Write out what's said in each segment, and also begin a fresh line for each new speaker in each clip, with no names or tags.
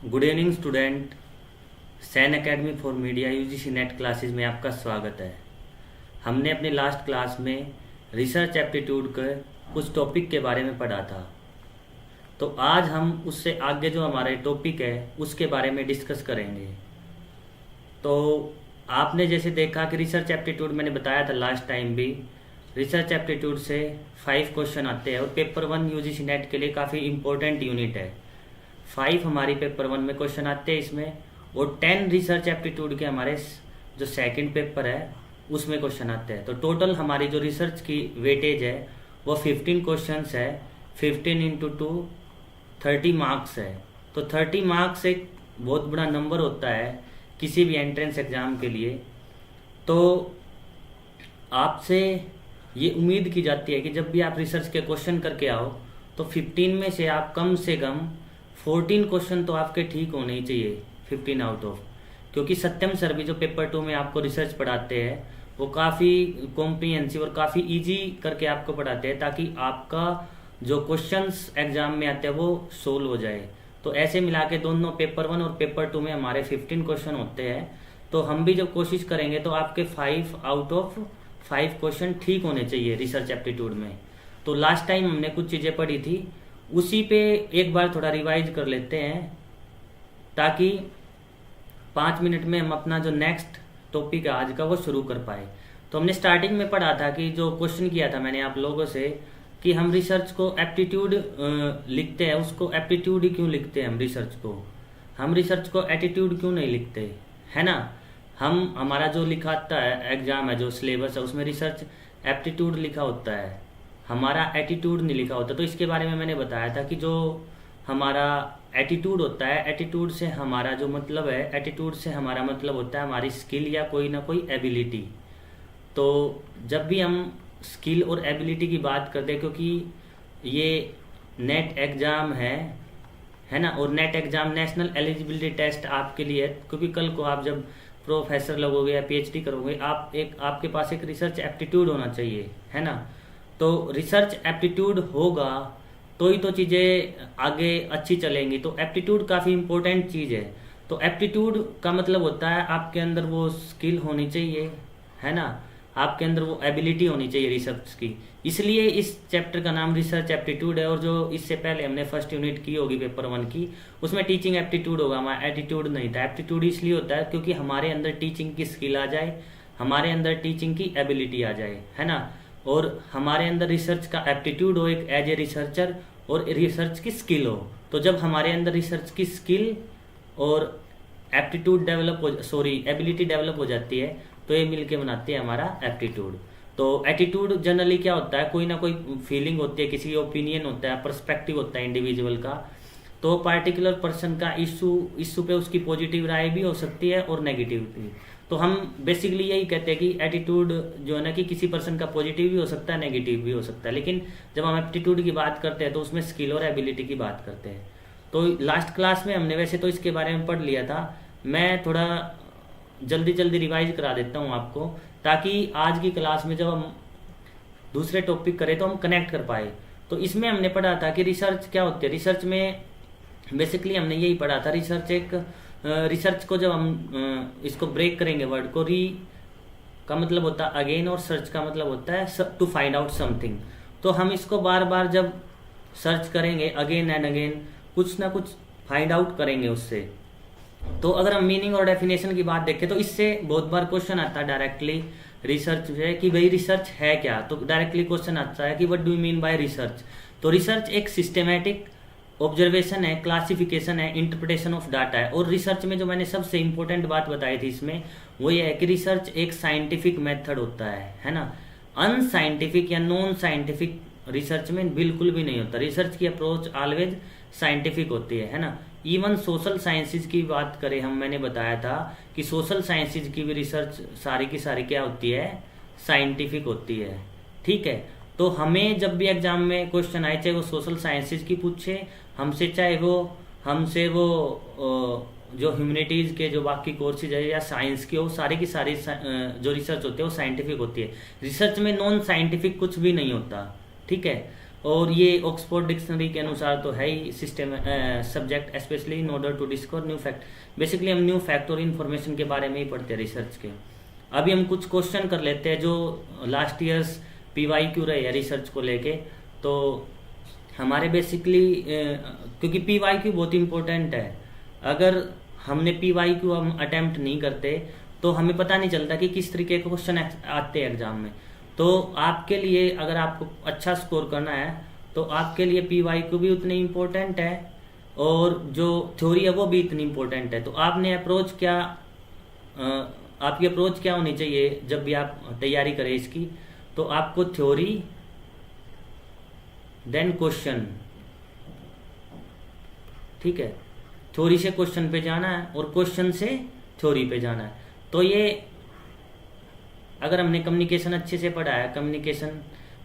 Good evening student. सैन academy for media UGC NET classes में आपका स्वागत है। हमने अपनी लास्ट क्लास में रिसर्च एप्टीट्यूड के कुछ टॉपिक के बारे में पढ़ा था, तो आज हम उससे आगे जो हमारे टॉपिक है उसके बारे में डिस्कस करेंगे। तो आपने जैसे देखा कि रिसर्च एप्टीट्यूड मैंने बताया था लास्ट टाइम भी, रिसर्च एप्टीट्यूड से 5 क्वेश्चन आते हैं और पेपर 1 यूजीसी नेट के लिए काफ़ी इंपॉर्टेंट यूनिट है। 5 हमारी पेपर 1 में क्वेश्चन आते हैं इसमें, और 10 रिसर्च एप्टीट्यूड के हमारे जो सेकंड पेपर है उसमें क्वेश्चन आते हैं। तो टोटल हमारी जो रिसर्च की वेटेज है वो 15 क्वेश्चंस है। 15 इंटू 2 30 मार्क्स है। तो 30 मार्क्स एक बहुत बड़ा नंबर होता है किसी भी एंट्रेंस एग्जाम के लिए। तो आपसे ये उम्मीद की जाती है कि जब भी आप रिसर्च के क्वेश्चन करके आओ तो 15 में से आप कम से कम 14 क्वेश्चन तो आपके ठीक होने ही चाहिए, 15 आउट ऑफ। क्योंकि सत्यम सर भी जो पेपर 2 में आपको रिसर्च पढ़ाते हैं वो काफ़ी कॉम्प्रिहेंसिव और काफ़ी इजी करके आपको पढ़ाते हैं, ताकि आपका जो क्वेश्चंस एग्जाम में आते हैं वो सोल्व हो जाए। तो ऐसे मिला के दोनों पेपर 1 और पेपर 2 में हमारे 15 क्वेश्चन होते हैं। तो हम भी जब कोशिश करेंगे तो आपके 5 आउट ऑफ 5 क्वेश्चन ठीक होने चाहिए रिसर्च एप्टीट्यूड में। तो लास्ट टाइम हमने कुछ चीज़ें पढ़ी थी, उसी पे एक बार थोड़ा रिवाइज कर लेते हैं, ताकि 5 मिनट में हम अपना जो नेक्स्ट टॉपिक है आज का वो शुरू कर पाए। तो हमने स्टार्टिंग में पढ़ा था कि जो क्वेश्चन किया था मैंने आप लोगों से कि हम रिसर्च को एप्टीट्यूड लिखते हैं, उसको एप्टीट्यूड ही क्यों लिखते हैं हम रिसर्च को एटीट्यूड क्यों नहीं लिखते, है ना। हम हमारा जो लिखाता है एग्जाम है, जो सिलेबस है, उसमें रिसर्च एप्टीट्यूड लिखा होता है, हमारा एटीट्यूड नहीं लिखा होता। तो इसके बारे में मैंने बताया था कि जो हमारा एटीट्यूड होता है, एटीट्यूड से हमारा जो मतलब है, एटीट्यूड से हमारा मतलब होता है हमारी स्किल या कोई ना कोई एबिलिटी। तो जब भी हम स्किल और एबिलिटी की बात करते हैं, क्योंकि ये नेट एग्ज़ाम है ना, और NET exam national eligibility test आपके लिए है, क्योंकि कल को आप जब प्रोफेसर लगोगे या पीएचडी करोगे आपके पास एक रिसर्च एप्टीट्यूड होना चाहिए, है ना। तो रिसर्च एप्टीट्यूड होगा तो ही तो चीज़ें आगे अच्छी चलेंगी। तो एप्टीट्यूड काफ़ी इंपॉर्टेंट चीज़ है। तो एप्टीट्यूड का मतलब होता है आपके अंदर वो स्किल होनी चाहिए, है ना, आपके अंदर वो एबिलिटी होनी चाहिए रिसर्च की। इसलिए इस चैप्टर का नाम रिसर्च एप्टीट्यूड है। और जो इससे पहले हमने फर्स्ट यूनिट की होगी पेपर 1 की, उसमें टीचिंग एप्टीट्यूड होगा, हमारा एटीट्यूड नहीं था। एप्टीट्यूड इसलिए होता है क्योंकि हमारे अंदर टीचिंग की स्किल आ जाए, हमारे अंदर टीचिंग की एबिलिटी आ जाए, है ना, और हमारे अंदर रिसर्च का एप्टीट्यूड हो एक एज ए रिसर्चर, और रिसर्च की स्किल हो। तो जब हमारे अंदर रिसर्च की स्किल और एप्टीट्यूड एबिलिटी डेवलप हो जाती है, तो ये मिलके बनाती है हमारा एप्टीट्यूड। तो एटीट्यूड जनरली क्या होता है, कोई ना कोई फीलिंग होती है, किसी ओपिनियन होता है, पर्सपेक्टिव होता है इंडिविजुअल का। तो पार्टिकुलर पर्सन का इशू पे उसकी पॉजिटिव राय भी हो सकती है और नेगेटिव भी। तो हम बेसिकली यही कहते हैं कि एटीट्यूड जो है ना, कि किसी पर्सन का पॉजिटिव भी हो सकता है, नेगेटिव भी हो सकता है। लेकिन जब हम एप्टीट्यूड की बात करते हैं तो उसमें स्किल और एबिलिटी की बात करते हैं। तो लास्ट क्लास में हमने वैसे तो इसके बारे में पढ़ लिया था, मैं थोड़ा जल्दी जल्दी रिवाइज करा देता हूँ आपको, ताकि आज की क्लास में जब हम दूसरे टॉपिक करें तो हम कनेक्ट कर पाए। तो इसमें हमने पढ़ा था कि रिसर्च क्या होती है। रिसर्च में बेसिकली हमने यही पढ़ा था, रिसर्च को जब हम इसको ब्रेक करेंगे, वर्ड को, री का मतलब होता है अगेन और सर्च का मतलब होता है टू फाइंड आउट समथिंग। तो हम इसको बार बार जब सर्च करेंगे अगेन एंड अगेन, कुछ ना कुछ फाइंड आउट करेंगे उससे। तो अगर हम मीनिंग और डेफिनेशन की बात देखें तो इससे बहुत बार क्वेश्चन आता है डायरेक्टली रिसर्च है कि भाई रिसर्च है क्या। तो डायरेक्टली क्वेश्चन आता है कि what do you mean by research. तो रिसर्च एक सिस्टमैटिक ऑब्जर्वेशन है, क्लासिफिकेशन है, इंटरप्रिटेशन ऑफ डाटा है। और रिसर्च में जो मैंने सबसे इंपॉर्टेंट बात बताई थी इसमें, वो ये है कि रिसर्च एक साइंटिफिक मेथड होता है ना। अनसाइंटिफिक या नॉन साइंटिफिक रिसर्च में बिल्कुल भी नहीं होता। रिसर्च की अप्रोच ऑलवेज साइंटिफिक होती है ना। इवन सोशल साइंसेज की बात करें हम, मैंने बताया था कि सोशल साइंसेज की भी रिसर्च सारी की सारी क्या होती है, साइंटिफिक होती है, ठीक है। तो हमें जब भी एग्जाम में क्वेश्चन आए, चाहे वो सोशल साइंसेज की पूछे हमसे, चाहे वो हमसे वो जो ह्यूमैनिटीज के जो बाकी कोर्सेज है या साइंस की हो, सारी की सारी जो रिसर्च होती है वो साइंटिफिक होती है। रिसर्च में नॉन साइंटिफिक कुछ भी नहीं होता, ठीक है। और ये ऑक्सफोर्ड डिक्शनरी के अनुसार तो है ही system subject specially in order to discover new fact. Basically हम न्यू फैक्ट और इन्फॉर्मेशन के बारे में ही पढ़ते हैं रिसर्च के। अभी हम कुछ क्वेश्चन कर लेते हैं जो लास्ट ईयर्स PYQ रहे हैं रिसर्च को लेके। तो हमारे बेसिकली क्योंकि PYQ बहुत इंपॉर्टेंट है, अगर हमने PYQ हम अटेम्प्ट नहीं करते तो हमें पता नहीं चलता कि किस तरीके के क्वेश्चन आते हैं एग्जाम में। तो आपके लिए अगर आपको अच्छा स्कोर करना है तो आपके लिए PYQ भी उतनी इम्पोर्टेंट है और जो थ्योरी है वो भी इतनी इम्पोर्टेंट है। तो आपने अप्रोच क्या आपकी अप्रोच क्या होनी चाहिए जब भी आप तैयारी करें इसकी? तो आपको थ्योरी देन क्वेश्चन, ठीक है, थ्योरी से क्वेश्चन पे जाना है और क्वेश्चन से थ्योरी पे जाना है। तो ये अगर हमने कम्युनिकेशन अच्छे से पढ़ा है, कम्युनिकेशन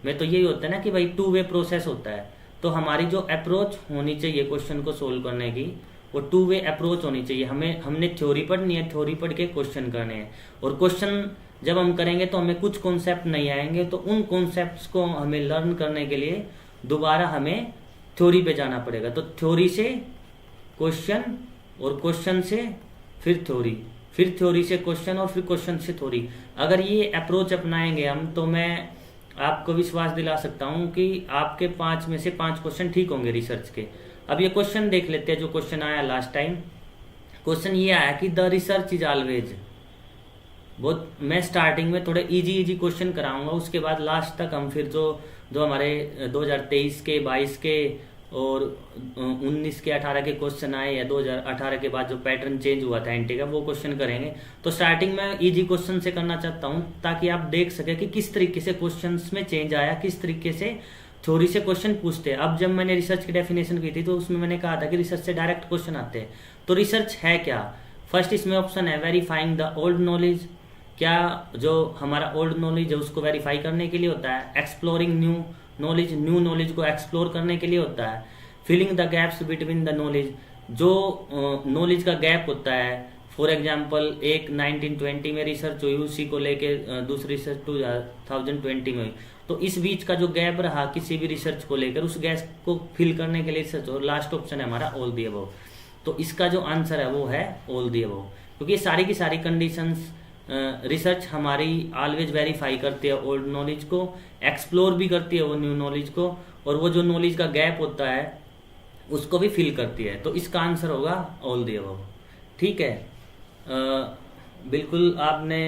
में तो यही होता है ना कि भाई 2 वे प्रोसेस होता है। तो हमारी जो अप्रोच होनी चाहिए क्वेश्चन को सोल्व करने की वो 2 वे अप्रोच होनी चाहिए। हमने थ्योरी पढ़नी है, थ्योरी पढ़ के क्वेश्चन करने हैं और क्वेश्चन जब हम करेंगे तो हमें कुछ कॉन्सेप्ट नहीं आएंगे, तो उन कॉन्सेप्ट्स को हमें लर्न करने के लिए दोबारा हमें थ्योरी पे जाना पड़ेगा। तो थ्योरी से क्वेश्चन और क्वेश्चन से फिर थ्योरी, फिर थ्योरी से क्वेश्चन और फिर क्वेश्चन से थ्योरी। अगर ये अप्रोच अपनाएंगे हम तो मैं आपको विश्वास दिला सकता हूँ कि आपके 5 में से 5 क्वेश्चन ठीक होंगे रिसर्च के। अब ये क्वेश्चन देख लेते हैं जो क्वेश्चन आया लास्ट टाइम। क्वेश्चन ये आया कि द रिसर्च इज ऑलवेज, बहुत मैं स्टार्टिंग में थोड़े इजी क्वेश्चन कराऊंगा, उसके बाद लास्ट तक हम फिर जो हमारे 2023 के 22 के और 19 के 18 के क्वेश्चन आए या 2018 के बाद जो पैटर्न चेंज हुआ था एनटी का वो क्वेश्चन करेंगे। तो स्टार्टिंग में इजी क्वेश्चन से करना चाहता हूं ताकि आप देख सके कि किस तरीके से क्वेश्चंस में चेंज आया, किस तरीके से थ्योरी से क्वेश्चन पूछते हैं। अब जब मैंने रिसर्च की डेफिनेशन की थी तो उसमें मैंने कहा था कि रिसर्च से डायरेक्ट क्वेश्चन आते हैं। तो रिसर्च है क्या? फर्स्ट इसमें ऑप्शन है वेरीफाइंग द ओल्ड नॉलेज, क्या जो हमारा ओल्ड नॉलेज है उसको वेरीफाई करने के लिए होता है। Exploring new knowledge, new knowledge को एक्सप्लोर करने के लिए होता है। Filling the gaps between the knowledge, जो नॉलेज का गैप होता है। फॉर एग्जांपल एक 1920 में रिसर्च हुई, उसी को लेके दूसरी रिसर्च 2020 में हुई, तो इस बीच का जो गैप रहा किसी भी रिसर्च को लेकर उस गैप को फिल करने के लिए रिसर्च। और लास्ट ऑप्शन है हमारा ऑल द अबव। तो इसका जो आंसर है वो है ऑल द अबव, क्योंकि सारी की सारी कंडीशंस रिसर्च हमारी ऑलवेज वेरीफाई करती है ओल्ड नॉलेज को, एक्सप्लोर भी करती है वो न्यू नॉलेज को, और वो जो नॉलेज का गैप होता है उसको भी फिल करती है। तो इसका आंसर होगा ऑल द अबव। ठीक है, बिल्कुल आपने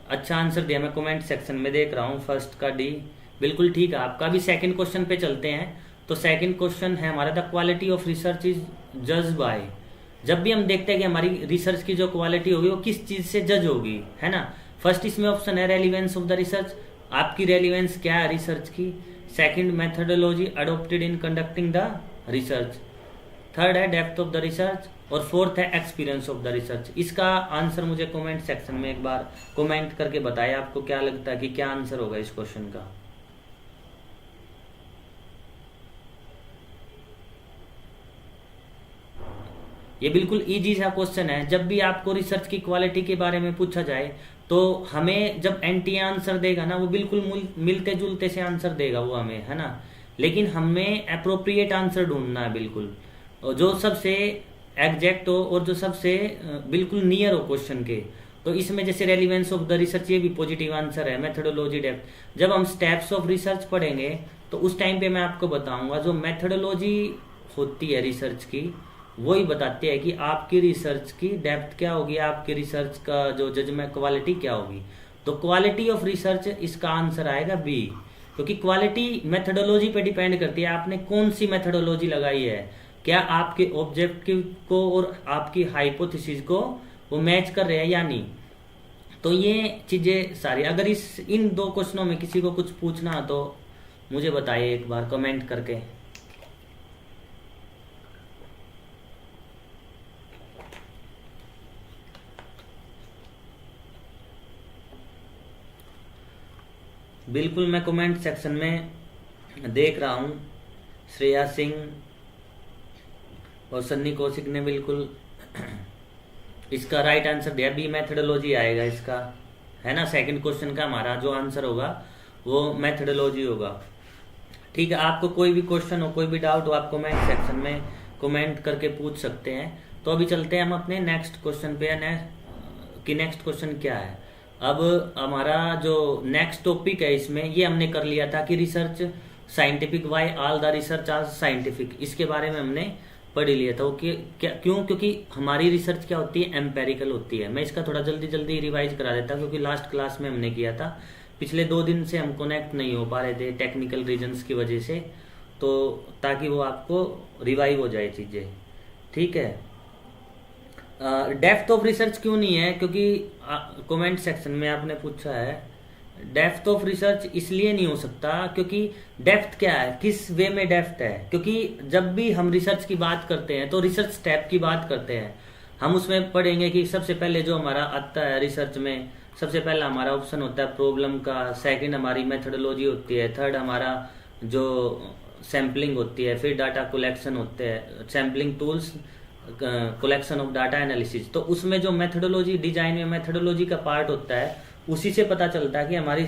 अच्छा आंसर दिया, मैं कमेंट सेक्शन में देख रहा हूँ। फर्स्ट का डी बिल्कुल ठीक है आपका। भी सेकंड क्वेश्चन पे चलते हैं। तो सेकंड क्वेश्चन है हमारा the quality of research is जज बाय। जब भी हम देखते हैं कि हमारी रिसर्च की जो क्वालिटी होगी वो किस चीज से जज होगी, है ना। फर्स्ट इसमें ऑप्शन है रेलिवेंस ऑफ द रिसर्च, आपकी रेलिवेंस क्या है रिसर्च की। Second methodology adopted in conducting the research. Third है डेप्थ ऑफ द रिसर्च और फोर्थ है एक्सपीरियंस ऑफ द रिसर्च। इसका आंसर मुझे कमेंट सेक्शन में एक बार कमेंट करके बताएं आपको क्या लगता है कि क्या आंसर होगा इस क्वेश्चन का। ये बिल्कुल इजी सा क्वेश्चन है। जब भी आपको रिसर्च की क्वालिटी के बारे में पूछा जाए तो हमें जब एनटी आंसर देगा ना वो बिल्कुल मिलते जुलते से आंसर देगा वो हमें, है ना। लेकिन हमें अप्रोप्रिएट आंसर ढूंढना है बिल्कुल, और जो सबसे एग्जैक्ट हो और जो सबसे बिल्कुल नियर हो क्वेश्चन के। तो इसमें जैसे रेलिवेंस ऑफ द रिसर्च ये भी पॉजिटिव आंसर है। मेथोडोलॉजी डेप्थ, जब हम स्टेप्स ऑफ रिसर्च पढ़ेंगे तो उस टाइम पे मैं आपको बताऊंगा जो मेथोडोलॉजी होती है रिसर्च की वही बताती है कि आपकी रिसर्च की डेप्थ क्या होगी, आपकी रिसर्च का जो जजमेंट क्वालिटी क्या होगी। तो क्वालिटी ऑफ रिसर्च इसका आंसर आएगा बी, क्योंकि क्वालिटी मेथोडोलॉजी पे डिपेंड करती है आपने कौन सी मेथोडोलॉजी लगाई है, क्या आपके ऑब्जेक्टिव को और आपकी हाइपोथेसिस को वो मैच कर रहे हैं या नहीं। तो ये चीजें सारी, अगर इन 2 क्वेश्चनों में किसी को कुछ पूछना हो तो मुझे बताइए एक बार कमेंट करके। बिल्कुल मैं कमेंट सेक्शन में देख रहा हूँ श्रेया सिंह और सन्नी कौशिक ने बिल्कुल इसका राइट आंसर दिया। बी मेथोडोलॉजी आएगा इसका, है ना। सेकंड क्वेश्चन का हमारा जो आंसर होगा वो मेथोडोलॉजी होगा। ठीक है, आपको कोई भी क्वेश्चन हो, कोई भी डाउट हो, आप कमेंट सेक्शन में कमेंट करके पूछ सकते हैं। तो अभी चलते हैं हम अपने नेक्स्ट क्वेश्चन पे, नेक्स्ट क्वेश्चन क्या है। अब हमारा जो नेक्स्ट टॉपिक है इसमें, ये हमने कर लिया था कि research scientific, why all the research are scientific, इसके बारे में हमने पढ़ लिया था। ओके, क्या क्यों? क्योंकि हमारी रिसर्च क्या होती है, एम्पेरिकल होती है। मैं इसका थोड़ा जल्दी जल्दी रिवाइज करा देता हूँ, क्योंकि लास्ट क्लास में हमने किया था। पिछले 2 दिन से हम कनेक्ट नहीं हो पा रहे थे टेक्निकल रीजंस की वजह से, तो ताकि वो आपको रिवाइव हो जाए चीज़ें। ठीक है, डेप्थ ऑफ रिसर्च क्यों नहीं है? क्योंकि कमेंट सेक्शन में आपने पूछा है। डेप्थ ऑफ रिसर्च इसलिए नहीं हो सकता क्योंकि डेप्थ क्या है, किस वे में डेप्थ है। क्योंकि जब भी हम रिसर्च की बात करते हैं तो रिसर्च स्टेप की बात करते हैं। हम उसमें पढ़ेंगे कि सबसे पहले जो हमारा आता है रिसर्च में, सबसे पहला हमारा ऑप्शन होता है प्रॉब्लम का, सेकंड हमारी मेथोडोलॉजी होती है, थर्ड हमारा जो सैम्पलिंग होती है, फिर डाटा कलेक्शन होते हैं, sampling tools, collection of data analysis. तो उसमें जो मेथोडोलॉजी, डिजाइन में मेथोडोलॉजी का पार्ट होता है, उसी से पता चलता है कि हमारी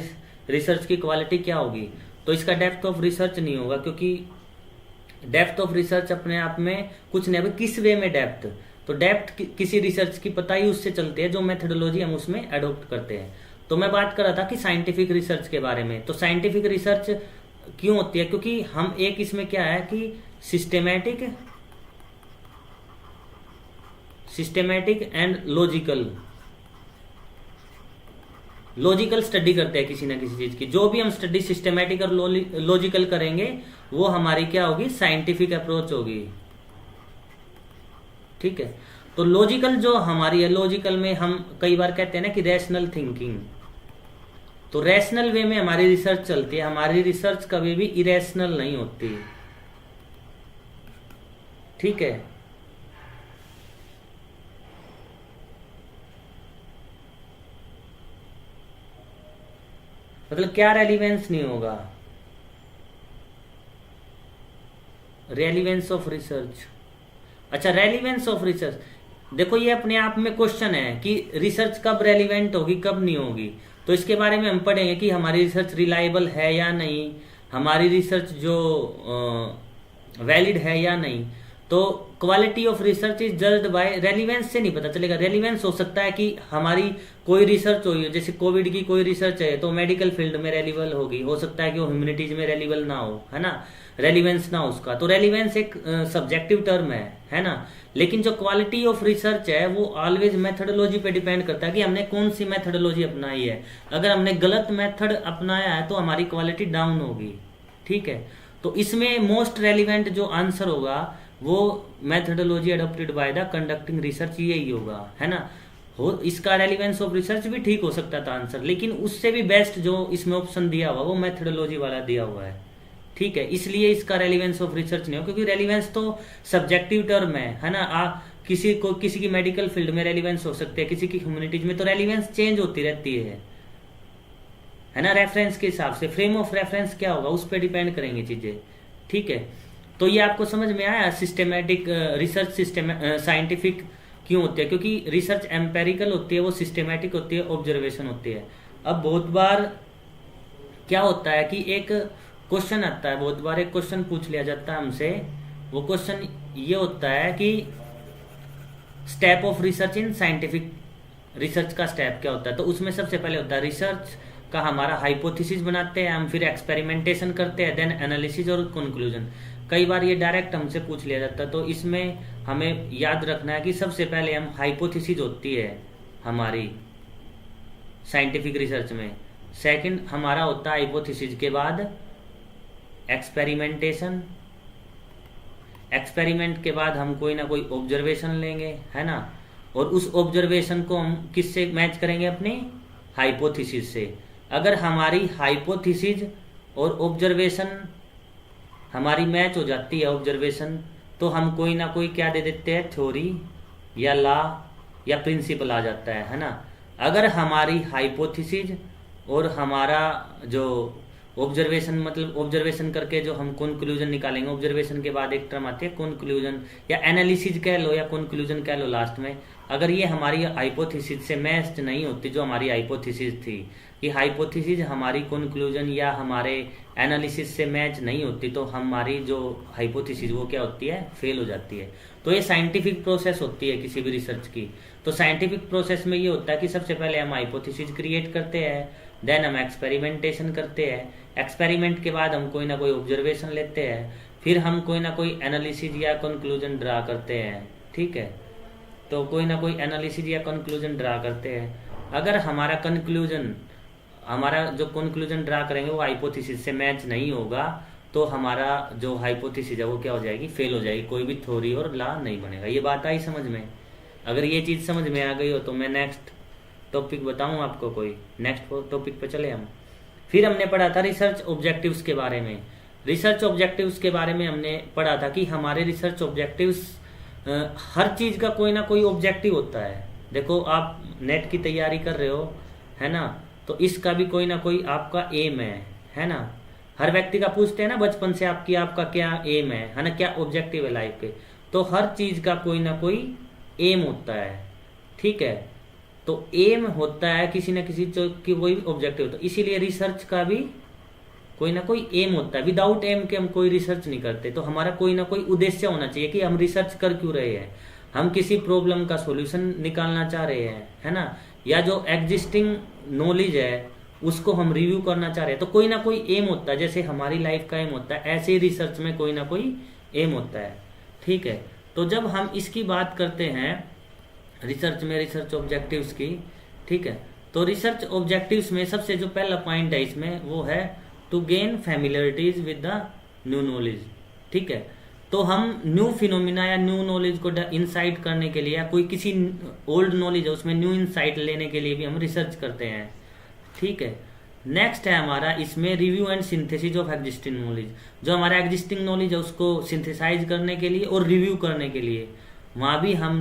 रिसर्च की क्वालिटी क्या होगी। तो इसका डेप्थ ऑफ रिसर्च नहीं होगा, क्योंकि डेप्थ ऑफ रिसर्च अपने आप में कुछ नहीं है। किस वे में डेप्थ, तो डेप्थ किसी रिसर्च की पता ही उससे चलती है जो मेथोडोलॉजी हम उसमें अडोप्ट करते हैं। तो मैं बात कर रहा था कि साइंटिफिक रिसर्च के बारे में। तो साइंटिफिक रिसर्च क्यों होती है? क्योंकि हम एक इसमें क्या है कि सिस्टेमैटिक एंड लॉजिकल स्टडी करते हैं किसी ना किसी चीज की। जो भी हम स्टडी सिस्टेमैटिक और लॉजिकल करेंगे वो हमारी क्या होगी, साइंटिफिक अप्रोच होगी। ठीक है, तो लॉजिकल जो हमारी है, लॉजिकल में हम कई बार कहते हैं ना कि रैशनल थिंकिंग, तो रैशनल वे में हमारी रिसर्च चलती है। हमारी रिसर्च कभी भी इरेशनल नहीं होती। ठीक है, मतलब क्या रेलिवेंस नहीं होगा, रेलिवेंस ऑफ रिसर्च। अच्छा, रेलिवेंस ऑफ रिसर्च, देखो ये अपने आप में क्वेश्चन है कि रिसर्च कब रेलिवेंट होगी, कब नहीं होगी। तो इसके बारे में हम पढ़ेंगे कि हमारी रिसर्च रिलायबल है या नहीं, हमारी रिसर्च जो वैलिड है या नहीं। तो quality of research is judged bye relevance से नहीं पता चलेगा। रेलिवेंस हो सकता है कि हमारी कोई रिसर्च हुई है, जैसे कोविड की कोई रिसर्च है तो मेडिकल फील्ड में रेलिवेबल होगी, हो सकता है कि वो ह्यूमैनिटीज में रेलिवेबल ना हो, है ना, रेलिवेंस ना उसका। तो रेलिवेंस एक सब्जेक्टिव टर्म है ना। लेकिन जो क्वालिटी ऑफ रिसर्च है वो ऑलवेज मेथोडोलॉजी पे डिपेंड करता है कि हमने कौन सी मेथोडोलॉजी अपनाई है। अगर हमने गलत मेथड अपनाया है तो हमारी क्वालिटी डाउन होगी। ठीक है, तो इसमें मोस्ट रेलिवेंट जो आंसर होगा वो methodology adopted by the conducting research, यही होगा, है ना। हो इसका रेलिवेंस ऑफ रिसर्च भी ठीक हो सकता था आंसर, लेकिन उससे भी बेस्ट जो इसमें ऑप्शन दिया हुआ वो मेथोडोलॉजी वाला दिया हुआ है। ठीक है, इसलिए इसका रेलिवेंस ऑफ रिसर्च नहीं हो, क्योंकि रेलिवेंस तो सब्जेक्टिव टर्म है ना। किसी की मेडिकल फील्ड में रेलिवेंस हो सकती है, किसी की ह्यूमैनिटीज में, तो रेलिवेंस चेंज होती रहती है ना। रेफरेंस के हिसाब से फ्रेम ऑफ रेफरेंस क्या होगा उस पर डिपेंड करेंगी चीजें। ठीक है, तो ये आपको समझ में आया सिस्टेमेटिक रिसर्च साइंटिफिक क्यों होती है? क्योंकि रिसर्च एम्पेरिकल होती है, वो सिस्टेमेटिक होती है, ऑब्जर्वेशन होती है। अब बहुत बार क्या होता है कि एक क्वेश्चन आता है, बहुत बार एक क्वेश्चन पूछ लिया जाता है हमसे। वो क्वेश्चन ये होता है कि step of research in scientific research का स्टेप क्या होता है। तो उसमें सबसे पहले होता है रिसर्च का हमारा हाइपोथेसिस बनाते हैं हम, फिर एक्सपेरिमेंटेशन करते हैं, देन एनालिसिस और कंक्लूजन। कई बार ये डायरेक्ट हमसे पूछ लिया जाता है, तो इसमें हमें याद रखना है कि सबसे पहले हम हाइपोथेसिस होती है हमारी साइंटिफिक रिसर्च में, सेकंड हमारा होता है हाइपोथेसिस के बाद एक्सपेरिमेंटेशन, एक्सपेरिमेंट के बाद हम कोई ना कोई ऑब्जर्वेशन लेंगे, है ना, और उस ऑब्जर्वेशन को हम किससे मैच करेंगे, अपने हाइपोथेसिस से। अगर हमारी हाइपोथेसिस और ऑब्जर्वेशन हमारी मैच हो जाती है ऑब्जर्वेशन, तो हम कोई ना कोई क्या दे देते हैं, थ्योरी या लॉ या प्रिंसिपल आ जाता है ना। अगर हमारी हाइपोथेसिस और हमारा जो ऑब्जर्वेशन, मतलब ऑब्जर्वेशन करके जो हम कंक्लूजन निकालेंगे, ऑब्जर्वेशन के बाद एक टर्म आती है कंक्लूजन या एनालिसिस कह लो या कंक्लूजन कह लो लास्ट में, अगर ये हमारी हाइपोथेसिस से मैच नहीं होती, जो हमारी हाइपोथेसिस थी, कि हाइपोथेसिस हमारी कंक्लूजन या हमारे एनालिसिस से मैच नहीं होती, तो हमारी जो हाइपोथेसिस वो क्या होती है, फेल हो जाती है। तो ये साइंटिफिक प्रोसेस होती है किसी भी रिसर्च की। तो साइंटिफिक प्रोसेस में ये होता है कि सबसे पहले हम हाइपोथेसिस क्रिएट करते हैं, देन हम एक्सपेरिमेंटेशन करते हैं, एक्सपेरिमेंट के बाद हम कोई ना कोई ऑब्जर्वेशन लेते हैं, फिर हम कोई ना कोई एनालिसिस या कंक्लूजन ड्रा करते हैं। ठीक है, तो कोई ना कोई एनालिसिस या कंक्लूजन ड्रा करते हैं। अगर हमारा जो कंक्लूजन ड्रा करेंगे वो हाइपोथेसिस से मैच नहीं होगा, तो हमारा जो हाइपोथेसिस है वो क्या हो जाएगी, फेल हो जाएगी, कोई भी थ्योरी और लॉ नहीं बनेगा। ये बात आई समझ में? अगर ये चीज़ समझ में आ गई हो तो मैं नेक्स्ट टॉपिक बताऊं आपको, कोई नेक्स्ट टॉपिक पे चले हम। फिर हमने पढ़ा था रिसर्च ऑब्जेक्टिव्स के बारे में। रिसर्च ऑब्जेक्टिव्स के बारे में हमने पढ़ा था कि हमारे रिसर्च ऑब्जेक्टिव्स, हर चीज़ का कोई ना कोई ऑब्जेक्टिव होता है। देखो आप नेट की तैयारी कर रहे हो, है ना, तो इसका भी कोई ना कोई आपका एम है ना। हर व्यक्ति का पूछते हैं ना बचपन से आपका क्या एम है ना, क्या ऑब्जेक्टिव है लाइफ के। तो हर चीज़ का कोई ना कोई एम होता है। ठीक है, तो एम होता है किसी न किसी की, वही ऑब्जेक्टिव होता है। इसीलिए रिसर्च का भी कोई ना कोई एम होता है। विदाउट एम के हम कोई रिसर्च नहीं करते। तो हमारा कोई ना कोई उद्देश्य होना चाहिए कि हम रिसर्च कर क्यों रहे हैं। हम किसी प्रॉब्लम का सॉल्यूशन निकालना चाह रहे हैं, है ना, या जो एग्जिस्टिंग नॉलेज है उसको हम रिव्यू करना चाह रहे हैं। तो कोई ना कोई एम होता है, जैसे हमारी लाइफ का एम होता है, ऐसे ही रिसर्च में कोई ना कोई एम होता है। ठीक है, तो जब हम इसकी बात करते हैं रिसर्च में, रिसर्च ऑब्जेक्टिव्स की, ठीक है, तो रिसर्च ऑब्जेक्टिव्स में सबसे जो पहला पॉइंट है इसमें वो है to gain familiarities with the new knowledge. ठीक है, तो हम न्यू फिनोमिना या न्यू नॉलेज को इंसाइट करने के लिए, या कोई किसी ओल्ड नॉलेज है उसमें न्यू इंसाइट लेने के लिए भी हम रिसर्च करते हैं। ठीक है, नेक्स्ट है हमारा इसमें review and synthesis of existing knowledge. जो हमारा एग्जिस्टिंग नॉलेज है उसको सिंथेसाइज करने के लिए और रिव्यू करने के लिए, वहाँ भी हम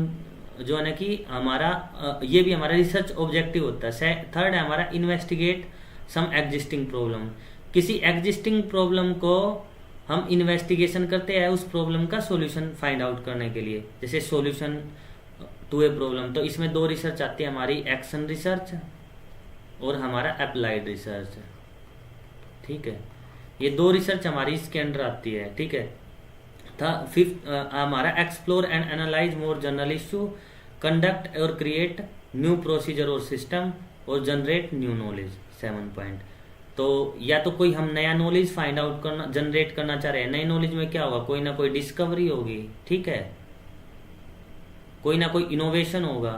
जो है ना कि हमारा ये भी हमारा रिसर्च ऑब्जेक्टिव होता है। थर्ड है हमारा इन्वेस्टिगेट सम एग्जिस्टिंग प्रॉब्लम। किसी एग्जिस्टिंग प्रॉब्लम को हम इन्वेस्टिगेशन करते हैं उस प्रॉब्लम का सॉल्यूशन फाइंड आउट करने के लिए, जैसे सॉल्यूशन टू ए प्रॉब्लम। तो इसमें दो रिसर्च आती है हमारी, एक्शन रिसर्च और हमारा अप्लाइड रिसर्च। ठीक है, ये दो रिसर्च हमारी इसके अंडर आती है। ठीक है, फिफ्थ हमारा explore and analyse more general issue, conduct और क्रिएट न्यू प्रोसीजर और सिस्टम, और जनरेट न्यू नॉलेज। 7 पॉइंट। तो या तो कोई हम नया नॉलेज फाइंड आउट करना, जनरेट करना चाह रहे हैं। नई नॉलेज में क्या होगा, कोई ना कोई डिस्कवरी होगी। ठीक है, कोई ना कोई इनोवेशन होगा।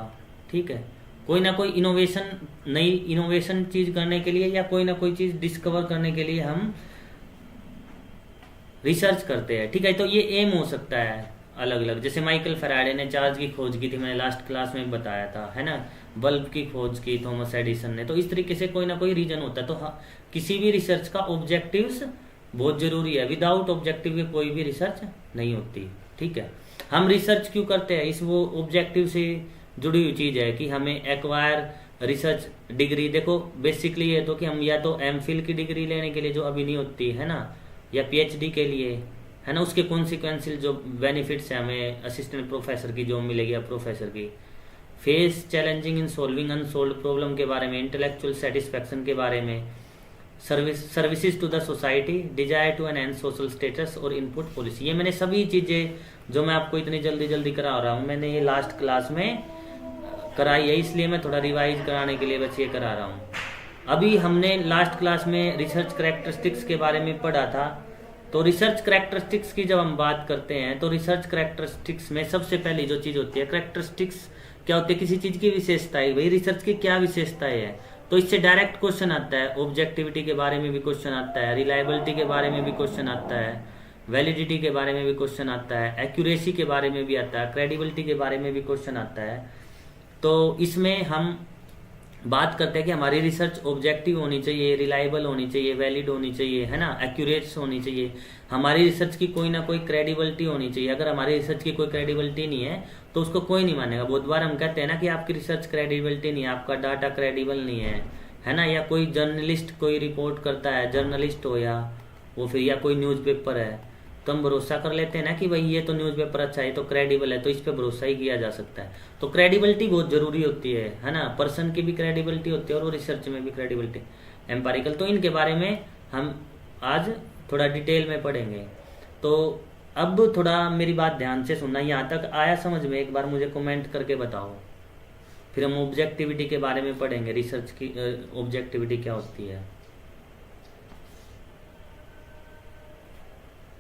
ठीक है, कोई ना कोई इनोवेशन, नई इनोवेशन चीज करने के लिए या कोई ना कोई चीज डिस्कवर करने के लिए हम रिसर्च करते हैं। ठीक है, तो ये एम हो सकता है अलग अलग। जैसे माइकल फैराडे ने चार्ज की खोज की थी, मैंने लास्ट क्लास में बताया था, है ना। बल्ब की खोज की थॉमस एडिसन ने। तो इस तरीके से कोई ना कोई रीजन होता है। तो हाँ, किसी भी रिसर्च का ऑब्जेक्टिव्स बहुत जरूरी है। विदाउट ऑब्जेक्टिव के कोई भी रिसर्च नहीं होती। ठीक है, हम रिसर्च क्यों करते हैं, इस वो ऑब्जेक्टिव से जुड़ी हुई चीज है कि हमें एक्वायर रिसर्च डिग्री। देखो बेसिकली ये तो कि हम या तो एमफिल की डिग्री लेने के लिए जो अभी नहीं होती है ना, या पीएचडी के लिए, है ना, उसके कॉन्सिक्वेंशियल जो बेनिफिट्स है, हमें असिस्टेंट प्रोफेसर की जॉब मिलेगी या प्रोफेसर की। Face challenging in solving unsolved problem के बारे में, इंटेलेक्चुअल सेटिस्फैक्शन के बारे में, services to the society, desire to enhance social status और इनपुट पॉलिसी। ये मैंने सभी चीजें जो मैं आपको इतनी जल्दी जल्दी करा रहा हूँ, मैंने ये लास्ट क्लास में कराई है, इसलिए मैं थोड़ा रिवाइज कराने के लिए बस ये करा रहा हूँ। अभी हमने लास्ट क्लास में रिसर्च कैरेक्टरिस्टिक्स के बारे में पढ़ा था। तो रिसर्च कैरेक्टरिस्टिक्स की जब हम बात करते हैं तो रिसर्च कैरेक्टरिस्टिक्स में सबसे पहली जो चीज होती है, कैरेक्टरिस्टिक्स क्या होती है, किसी चीज की विशेषताएं। भाई रिसर्च की क्या विशेषताएं है, तो इससे डायरेक्ट क्वेश्चन आता है। ऑब्जेक्टिविटी के बारे में भी क्वेश्चन आता है, रिलायबिलिटी के बारे में भी क्वेश्चन आता है, वैलिडिटी के बारे में भी क्वेश्चन आता है, एक्यूरेसी के बारे में भी आता है, क्रेडिबिलिटी के बारे में भी क्वेश्चन आता है। तो इसमें हम बात करते हैं कि हमारी रिसर्च ऑब्जेक्टिव होनी चाहिए, रिलायबल होनी चाहिए, वैलिड होनी चाहिए, है ना, एक्यूरेट होनी चाहिए। हमारी रिसर्च की कोई ना कोई क्रेडिबिलिटी होनी चाहिए। अगर हमारी रिसर्च की कोई क्रेडिबिलिटी नहीं है तो उसको कोई नहीं मानेगा। बहुत बार हम कहते हैं ना कि आपकी रिसर्च क्रेडिबिलिटी नहीं है, आपका डाटा क्रेडिबल नहीं है ना। या कोई जर्नलिस्ट कोई रिपोर्ट करता है, जर्नलिस्ट हो या वो फिर या कोई न्यूज़पेपर है, तो हम भरोसा कर लेते हैं ना कि भाई ये तो न्यूज़पेपर अच्छा है, तो क्रेडिबल है, तो इस पे भरोसा ही किया जा सकता है। तो क्रेडिबिलिटी बहुत जरूरी होती है ना, पर्सन की भी क्रेडिबिलिटी होती है और वो रिसर्च में भी क्रेडिबिलिटी, एम्पारिकल। तो इनके बारे में हम आज थोड़ा डिटेल में पढ़ेंगे। तो अब थोड़ा मेरी बात ध्यान से सुनना, यहाँ तक आया समझ में? एक बार मुझे कमेंट करके बताओ। फिर हम ऑब्जेक्टिविटी के बारे में पढ़ेंगे, रिसर्च की ऑब्जेक्टिविटी क्या होती है।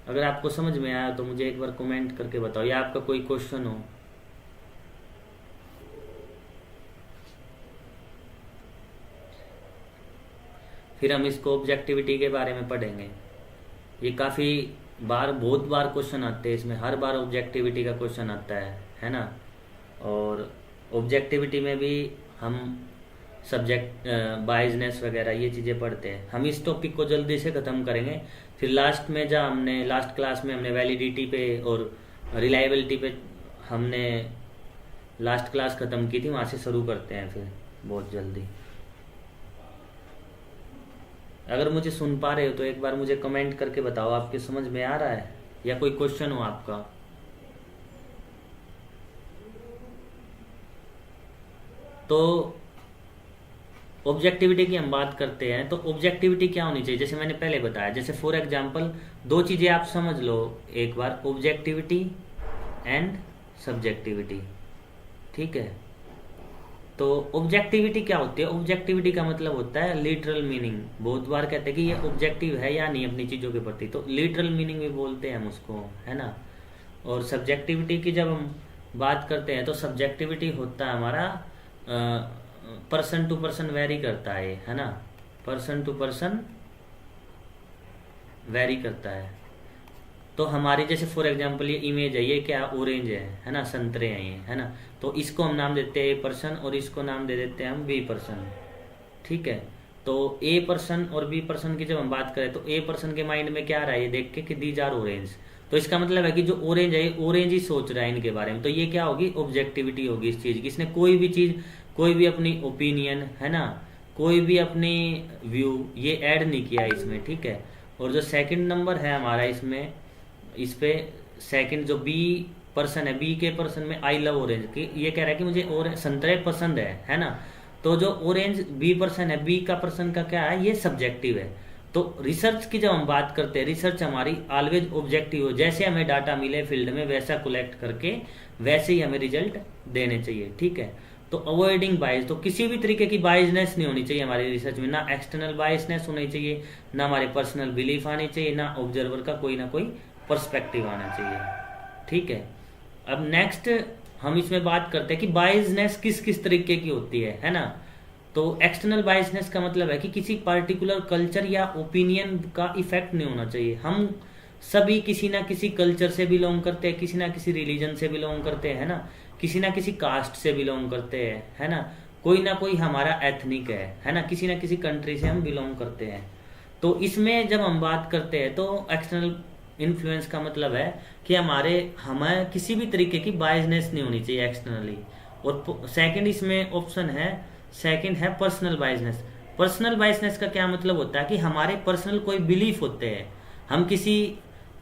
अगर आपको समझ में आया तो मुझे एक बार कमेंट करके बताओ, या आपका कोई क्वेश्चन हो। फिर हम इसको ऑब्जेक्टिविटी के बारे में पढ़ेंगे। ये काफ़ी बार, बहुत बार क्वेश्चन आते हैं इसमें, हर बार ऑब्जेक्टिविटी का क्वेश्चन आता है ना। और ऑब्जेक्टिविटी में भी हम सब्जेक्ट बायसनेस वगैरह ये चीज़ें पढ़ते हैं। हम इस टॉपिक को जल्दी से ख़त्म करेंगे। फिर लास्ट में जब हमने लास्ट क्लास में हमने वैलिडिटी पे और रिलायबिलिटी पे हमने लास्ट क्लास ख़त्म की थी, वहाँ से शुरू करते हैं फिर बहुत जल्दी। अगर मुझे सुन पा रहे हो तो एक बार मुझे कमेंट करके बताओ, आपके समझ में आ रहा है या कोई क्वेश्चन हो आपका। तो ऑब्जेक्टिविटी की हम बात करते हैं, तो ऑब्जेक्टिविटी क्या होनी चाहिए? जैसे मैंने पहले बताया, जैसे फॉर एग्जांपल दो चीज़ें आप समझ लो एक बार, ऑब्जेक्टिविटी एंड सब्जेक्टिविटी, ठीक है। तो ऑब्जेक्टिविटी क्या होती है? ऑब्जेक्टिविटी का मतलब होता है लिटरल मीनिंग। बहुत बार कहते हैं कि ये ऑब्जेक्टिव है या नहीं अपनी चीज़ों के प्रति, तो लिटरल मीनिंग भी बोलते हैं हम उसको, है ना। और सब्जेक्टिविटी की जब हम बात करते हैं तो सब्जेक्टिविटी होता है हमारा पर्सन टू पर्सन वेरी करता है ना, पर्सन टू पर्सन वेरी करता है। तो हमारी जैसे फॉर एग्जांपल ये इमेज है, ये क्या ऑरेंज है ना, संतरे हैं ये, है ना। तो इसको हम नाम देते हैं ए पर्सन और इसको नाम दे देते हैं हम बी पर्सन, ठीक है। तो ए पर्सन और बी पर्सन की जब हम बात करें तो ए पर्सन के माइंड में क्या आ रहा है ये देख के कि दीज आर ऑरेंज, तो इसका मतलब है कि जो ऑरेंज है ऑरेंज ही सोच रहा है इनके बारे में। तो ये क्या होगी? ऑब्जेक्टिविटी होगी इस चीज़ की। इसने कोई भी चीज़, कोई भी अपनी ओपिनियन, है ना, कोई भी अपनी व्यू ये ऐड नहीं किया इसमें, ठीक है। और जो सेकंड नंबर है हमारा इसमें, इस पे सेकंड जो बी पर्सन है, बी के पर्सन में आई लव ऑरेंज की, ये कह रहा है कि मुझे और संतरे पसंद है ना। तो जो ऑरेंज बी पर्सन है, बी का पर्सन का क्या है, ये सब्जेक्टिव है। तो रिसर्च की जब हम बात करते हैं, रिसर्च हमारी ऑलवेज ऑब्जेक्टिव हो, जैसे हमें डाटा मिले फील्ड में वैसा कलेक्ट करके वैसे ही हमें रिजल्ट देने चाहिए, ठीक है। तो अवॉइडिंग बायस, तो किसी भी तरीके की बायसनेस नहीं होनी चाहिए हमारी रिसर्च में, ना एक्सटर्नल बायसनेस होनी चाहिए, ना हमारे पर्सनल बिलीफ आनी चाहिए, ना ऑब्जर्वर का कोई ना कोई पर्सपेक्टिव आना चाहिए, ठीक है। अब नेक्स्ट हम इसमें बात करते हैं कि बायसनेस किस किस तरीके की होती है ना। तो एक्सटर्नल बायसनेस का मतलब है कि किसी पार्टिकुलर कल्चर या ओपिनियन का इफेक्ट नहीं होना चाहिए। हम सभी किसी ना किसी कल्चर से बिलोंग करते हैं, किसी ना किसी रिलीजन से बिलोंग करते हैं ना, किसी ना किसी कास्ट से बिलोंग करते हैं, है ना, कोई ना कोई हमारा एथनिक है ना, किसी ना किसी कंट्री से हम बिलोंग करते हैं। तो इसमें जब हम बात करते हैं तो एक्सटर्नल इन्फ्लुएंस का मतलब है कि हमें किसी भी तरीके की बायसनेस नहीं होनी चाहिए एक्सटर्नली। और सेकंड इसमें ऑप्शन है, सेकंड है पर्सनल बायसनेस। पर्सनल बायसनेस का क्या मतलब होता है कि हमारे पर्सनल कोई बिलीफ होते हैं, हम किसी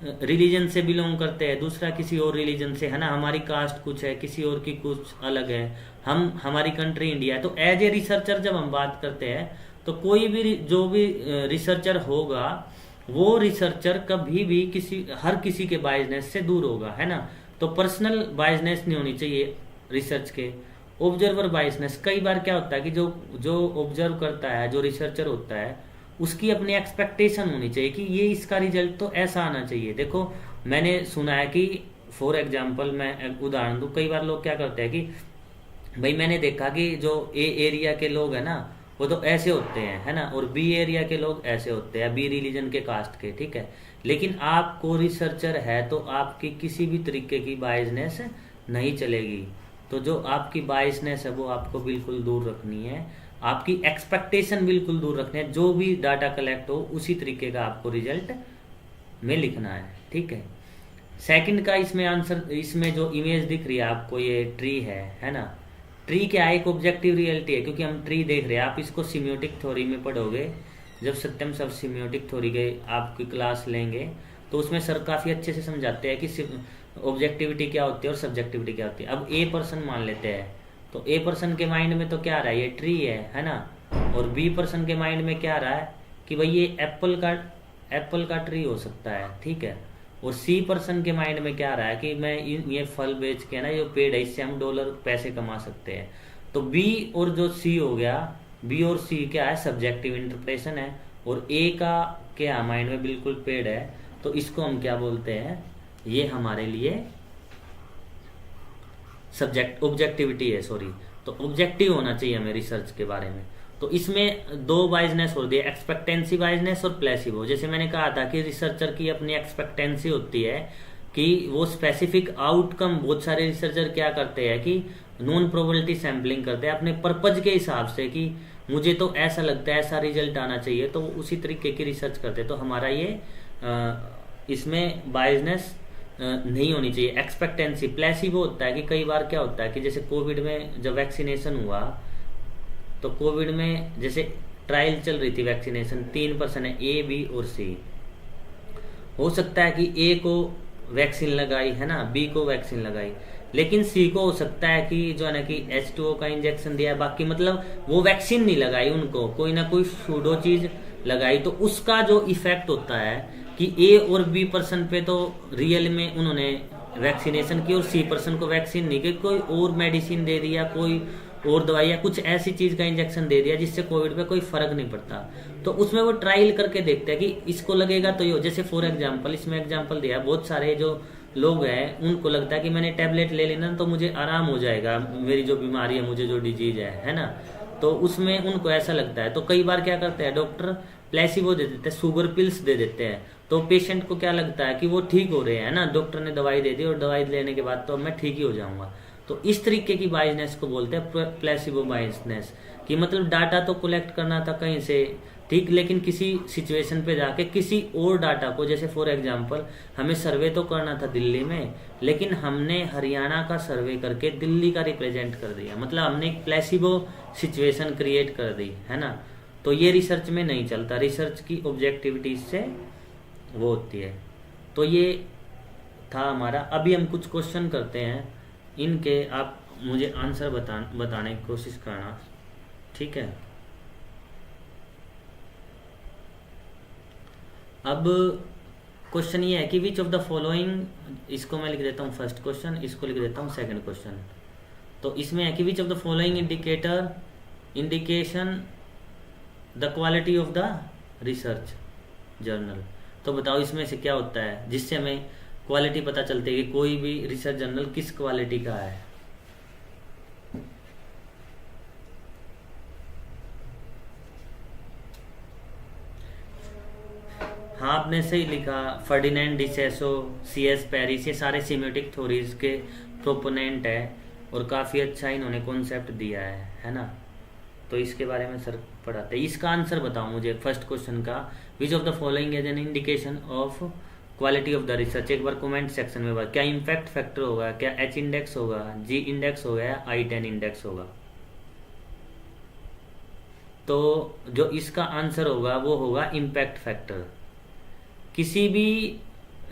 रिलीजन से बिलोंग करते हैं, दूसरा किसी और रिलीजन से, है ना, हमारी कास्ट कुछ है, किसी और की कुछ अलग है, हमारी कंट्री इंडिया है। तो एज ए रिसर्चर जब हम बात करते हैं तो कोई भी जो भी रिसर्चर होगा वो रिसर्चर कभी भी हर किसी के बायसनेस से दूर होगा, है ना। तो पर्सनल बायसनेस नहीं होनी चाहिए रिसर्च के। ऑब्जर्वर बायसनेस, कई बार क्या होता है कि जो ऑब्जर्व करता है, जो रिसर्चर होता है, उसकी अपनी एक्सपेक्टेशन होनी चाहिए कि ये इसका रिजल्ट तो ऐसा आना चाहिए। देखो मैंने सुना है कि फॉर एग्जांपल मैं एक उदाहरण दूं, कई बार लोग क्या करते हैं कि भाई मैंने देखा कि जो ए एरिया के लोग हैं ना वो तो ऐसे होते हैं, है ना, और बी एरिया के लोग ऐसे होते हैं, बी रिलीजन के कास्ट के, ठीक है। लेकिन आपको रिसर्चर है तो आपकी किसी भी तरीके की बायसनेस नहीं चलेगी। तो जो आपकी बायसनेस है वो आपको बिल्कुल दूर रखनी है, आपकी एक्सपेक्टेशन बिल्कुल दूर रखनी है। जो भी डाटा कलेक्ट हो उसी तरीके का आपको रिजल्ट में लिखना है, ठीक है। सेकंड का इसमें आंसर, इसमें जो इमेज दिख रही है आपको ये ट्री है ना। ट्री क्या है? एक ऑब्जेक्टिव रियलिटी है, क्योंकि हम ट्री देख रहे हैं। आप इसको सिम्योटिक थ्योरी में पढ़ोगे, जब सत्यम सब सिम्योटिक थ्योरी के आपकी क्लास लेंगे तो उसमें सर काफ़ी अच्छे से समझाते हैं कि ऑब्जेक्टिविटी क्या होती है और सब्जेक्टिविटी क्या होती है। अब ए पर्सन मान लेते हैं, तो ए पर्सन के माइंड में तो क्या आ रहा है, ये ट्री है ना, और बी पर्सन के माइंड में क्या आ रहा है कि भाई ये एप्पल का ट्री हो सकता है, ठीक है। और सी पर्सन के माइंड में क्या आ रहा है कि मैं ये फल बेच के ना, ये पेड़ है, इससे हम डॉलर पैसे कमा सकते हैं। तो बी और जो सी हो गया, बी और सी क्या है, सब्जेक्टिव इंटरप्रिटेशन है, और ए का क्या माइंड में बिल्कुल पेड़ है, तो इसको हम क्या बोलते हैं, ये हमारे लिए ऑब्जेक्टिविटी है, सॉरी। तो ऑब्जेक्टिव होना चाहिए हमें रिसर्च के बारे में। तो इसमें दो बाइजनेस होती है, एक्सपेक्टेंसी बाइजनेस और प्लेसिबो। जैसे मैंने कहा था कि रिसर्चर की अपनी एक्सपेक्टेंसी होती है कि वो स्पेसिफिक आउटकम, बहुत सारे रिसर्चर क्या करते हैं कि नॉन प्रोबेबिलिटी सैम्पलिंग करते हैं अपने पर्पज के हिसाब से, कि मुझे तो ऐसा लगता है, ऐसा रिजल्ट आना चाहिए, तो उसी तरीके की रिसर्च करते हैं। तो हमारा ये इसमें बाइजनेस नहीं होनी चाहिए। एक्सपेक्टेंसी, प्लेसिबो होता है कि कई बार क्या होता है कि जैसे कोविड में जब वैक्सीनेशन हुआ, तो कोविड में जैसे ट्रायल चल रही थी वैक्सीनेशन, 3 पर्सन है, ए बी और सी। हो सकता है कि ए को वैक्सीन लगाई है ना, बी को वैक्सीन लगाई, लेकिन सी को हो सकता है कि जो है ना कि H2O का इंजेक्शन दिया है, बाकी मतलब वो वैक्सीन नहीं लगाई, उनको कोई ना कोई सूडो चीज लगाई। तो उसका जो इफेक्ट होता है कि ए और बी पर्सन पे तो रियल में उन्होंने वैक्सीनेशन की, और सी पर्सन को वैक्सीन नहीं की, कोई और मेडिसिन दे दिया, कोई और दवाई या कुछ ऐसी चीज का इंजेक्शन दे दिया जिससे कोविड पे कोई फर्क नहीं पड़ता। तो उसमें वो ट्रायल करके देखते हैं कि इसको लगेगा तो ये, जैसे फॉर एग्जांपल इसमें एग्जांपल दिया, बहुत सारे जो लोग हैं उनको लगता है कि मैंने टैबलेट ले लेना तो मुझे आराम हो जाएगा, मेरी जो बीमारी है, मुझे जो डिजीज है ना, तो उसमें उनको ऐसा लगता है। तो कई बार क्या करते हैं डॉक्टर, प्लेसिबो दे देते हैं, शुगर पिल्स दे देते हैं, तो पेशेंट को क्या लगता है कि वो ठीक हो रहे हैं ना, डॉक्टर ने दवाई दे दी और दवाई लेने के बाद तो अब मैं ठीक ही हो जाऊंगा। तो इस तरीके की बायसनेस को बोलते हैं प्लेसिबो बायसनेस, कि मतलब डाटा तो कलेक्ट करना था कहीं से, ठीक, लेकिन किसी सिचुएशन पे जाके किसी और डाटा को, जैसे फॉर एग्जांपल हमें सर्वे तो करना था दिल्ली में, लेकिन हमने हरियाणा का सर्वे करके दिल्ली का रिप्रेजेंट कर दिया, मतलब हमने एक प्लेसिबो सिचुएशन क्रिएट कर दी, है ना। तो ये रिसर्च में नहीं चलता, रिसर्च की ऑब्जेक्टिविटी से वो होती है। तो ये था हमारा। अभी हम कुछ क्वेश्चन करते हैं, इनके आप मुझे आंसर बताने की कोशिश करना, ठीक है। अब क्वेश्चन ये है कि विच ऑफ द फॉलोइंग, इसको मैं लिख देता हूँ फर्स्ट क्वेश्चन, इसको लिख देता हूँ सेकंड क्वेश्चन। तो इसमें है कि which of the following indication the quality of the research journal. तो बताओ इसमें से क्या होता है जिससे हमें क्वालिटी पता चलती है कि कोई भी रिसर्च जर्नल किस क्वालिटी का है। हाँ, आपने सही लिखा, फर्डिनेंड डिसेसो, CS पेरिस, ये सारे सीमेटिक थ्योरीज के प्रोपोनेंट है और काफ़ी अच्छा इन्होंने कॉन्सेप्ट दिया है ना। तो इसके बारे में सर पढ़ाते हैं। इसका आंसर बताओ मुझे फर्स्ट क्वेश्चन का, which of the following is an indication of quality of the research. एक बार कमेंट सेक्शन में बात, क्या इम्पैक्ट फैक्टर होगा, क्या H इंडेक्स होगा, G इंडेक्स होगा या I10 इंडेक्स होगा। तो जो इसका आंसर होगा वो होगा इम्पैक्ट फैक्टर। किसी भी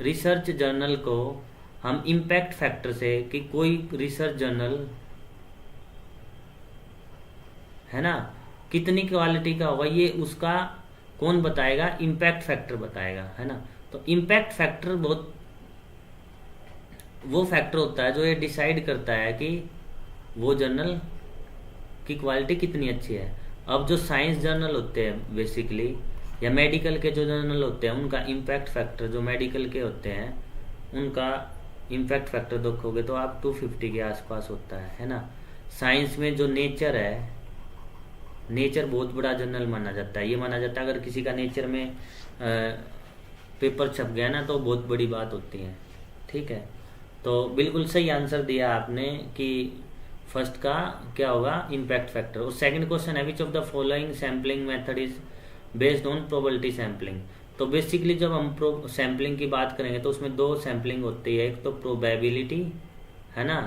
रिसर्च जर्नल को हम इम्पैक्ट फैक्टर से, कि कोई रिसर्च जर्नल है ना कितनी क्वालिटी का होगा, ये उसका कौन बताएगा, इम्पैक्ट फैक्टर बताएगा, है ना। तो इम्पैक्ट फैक्टर बहुत वो फैक्टर होता है जो ये डिसाइड करता है कि वो जर्नल की क्वालिटी कितनी अच्छी है। अब जो साइंस जर्नल होते हैं बेसिकली, या मेडिकल के जो जर्नल होते हैं, उनका इम्पैक्ट फैक्टर, जो मेडिकल के होते हैं उनका इम्पैक्ट फैक्टर देखोगे तो आप 250 के आसपास होता है ना। साइंस में जो नेचर है, नेचर बहुत बड़ा जर्नल माना जाता है। ये माना जाता है अगर किसी का नेचर में पेपर छप गया ना तो बहुत बड़ी बात होती है, ठीक है। तो बिल्कुल सही आंसर दिया आपने कि फर्स्ट का क्या होगा, इम्पैक्ट फैक्टर। और सेकंड क्वेश्चन है which of the following sampling method is based on probability sampling. तो बेसिकली जब हम सैम्पलिंग की बात करेंगे तो उसमें दो सैम्पलिंग होती है, एक तो प्रोबेबिलिटी, है ना,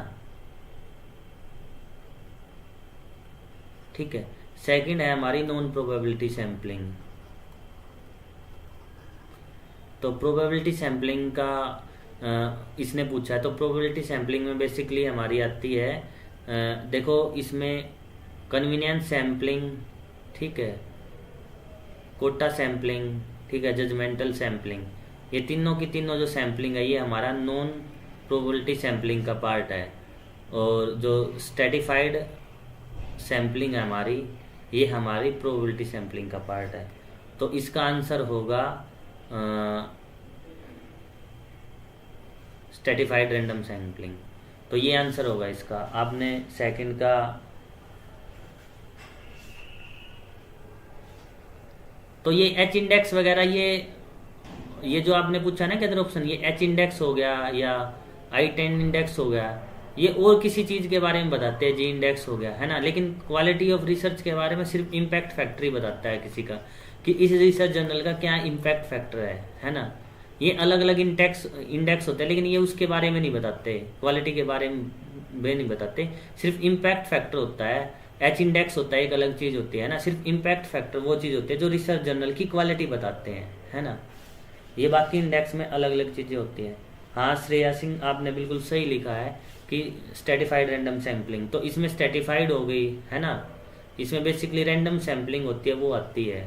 ठीक है, सेकंड है हमारी नॉन प्रोबेबिलिटी सैम्पलिंग। तो प्रोबेबिलिटी सैम्पलिंग का इसने पूछा है। तो प्रोबेबिलिटी सैम्पलिंग में बेसिकली हमारी आती है, देखो इसमें कन्वीनियंस सैम्पलिंग, ठीक है, कोटा सैम्पलिंग, ठीक है, जजमेंटल सैम्पलिंग, ये तीनों की तीनों जो सैम्पलिंग है ये हमारा नॉन प्रोबेबिलिटी सैम्पलिंग का पार्ट है। और जो स्ट्रेटिफाइड सैम्पलिंग है हमारी, ये हमारी प्रोबेबिलिटी सैम्पलिंग का पार्ट है। तो इसका आंसर होगा स्ट्रेटिफाइड रैंडम सैम्पलिंग। तो ये आंसर होगा इसका। आपने सेकंड का तो ये एच इंडेक्स वगैरह, ये जो आपने पूछा ना किधर ऑप्शन, ये एच इंडेक्स हो गया या I10 इंडेक्स हो गया, ये और किसी चीज के बारे में बताते हैं, जी इंडेक्स हो गया, है ना। लेकिन क्वालिटी ऑफ रिसर्च के बारे में सिर्फ इम्पैक्ट फैक्टर ही बताता है किसी का, कि इस रिसर्च जर्नल का क्या इम्पैक्ट फैक्टर है ना। ये अलग अलग इंडेक्स होते हैं, लेकिन ये उसके बारे में नहीं बताते, क्वालिटी के बारे में नहीं बताते, सिर्फ इम्पैक्ट फैक्टर होता है। एच इंडेक्स होता है, एक अलग चीज होती है ना। सिर्फ इम्पैक्ट फैक्टर वो चीज होती है जो रिसर्च जर्नल की क्वालिटी बताते हैं, है ना। ये बाकी इंडेक्स में अलग अलग चीजें होती हैं। हाँ श्रेया सिंह, आपने बिल्कुल सही लिखा है कि स्ट्रेटिफाइड रैंडम सैम्पलिंग, तो इसमें स्ट्रेटिफाइड हो गई, है ना। इसमें बेसिकली रैंडम सैम्पलिंग होती है, वो आती है,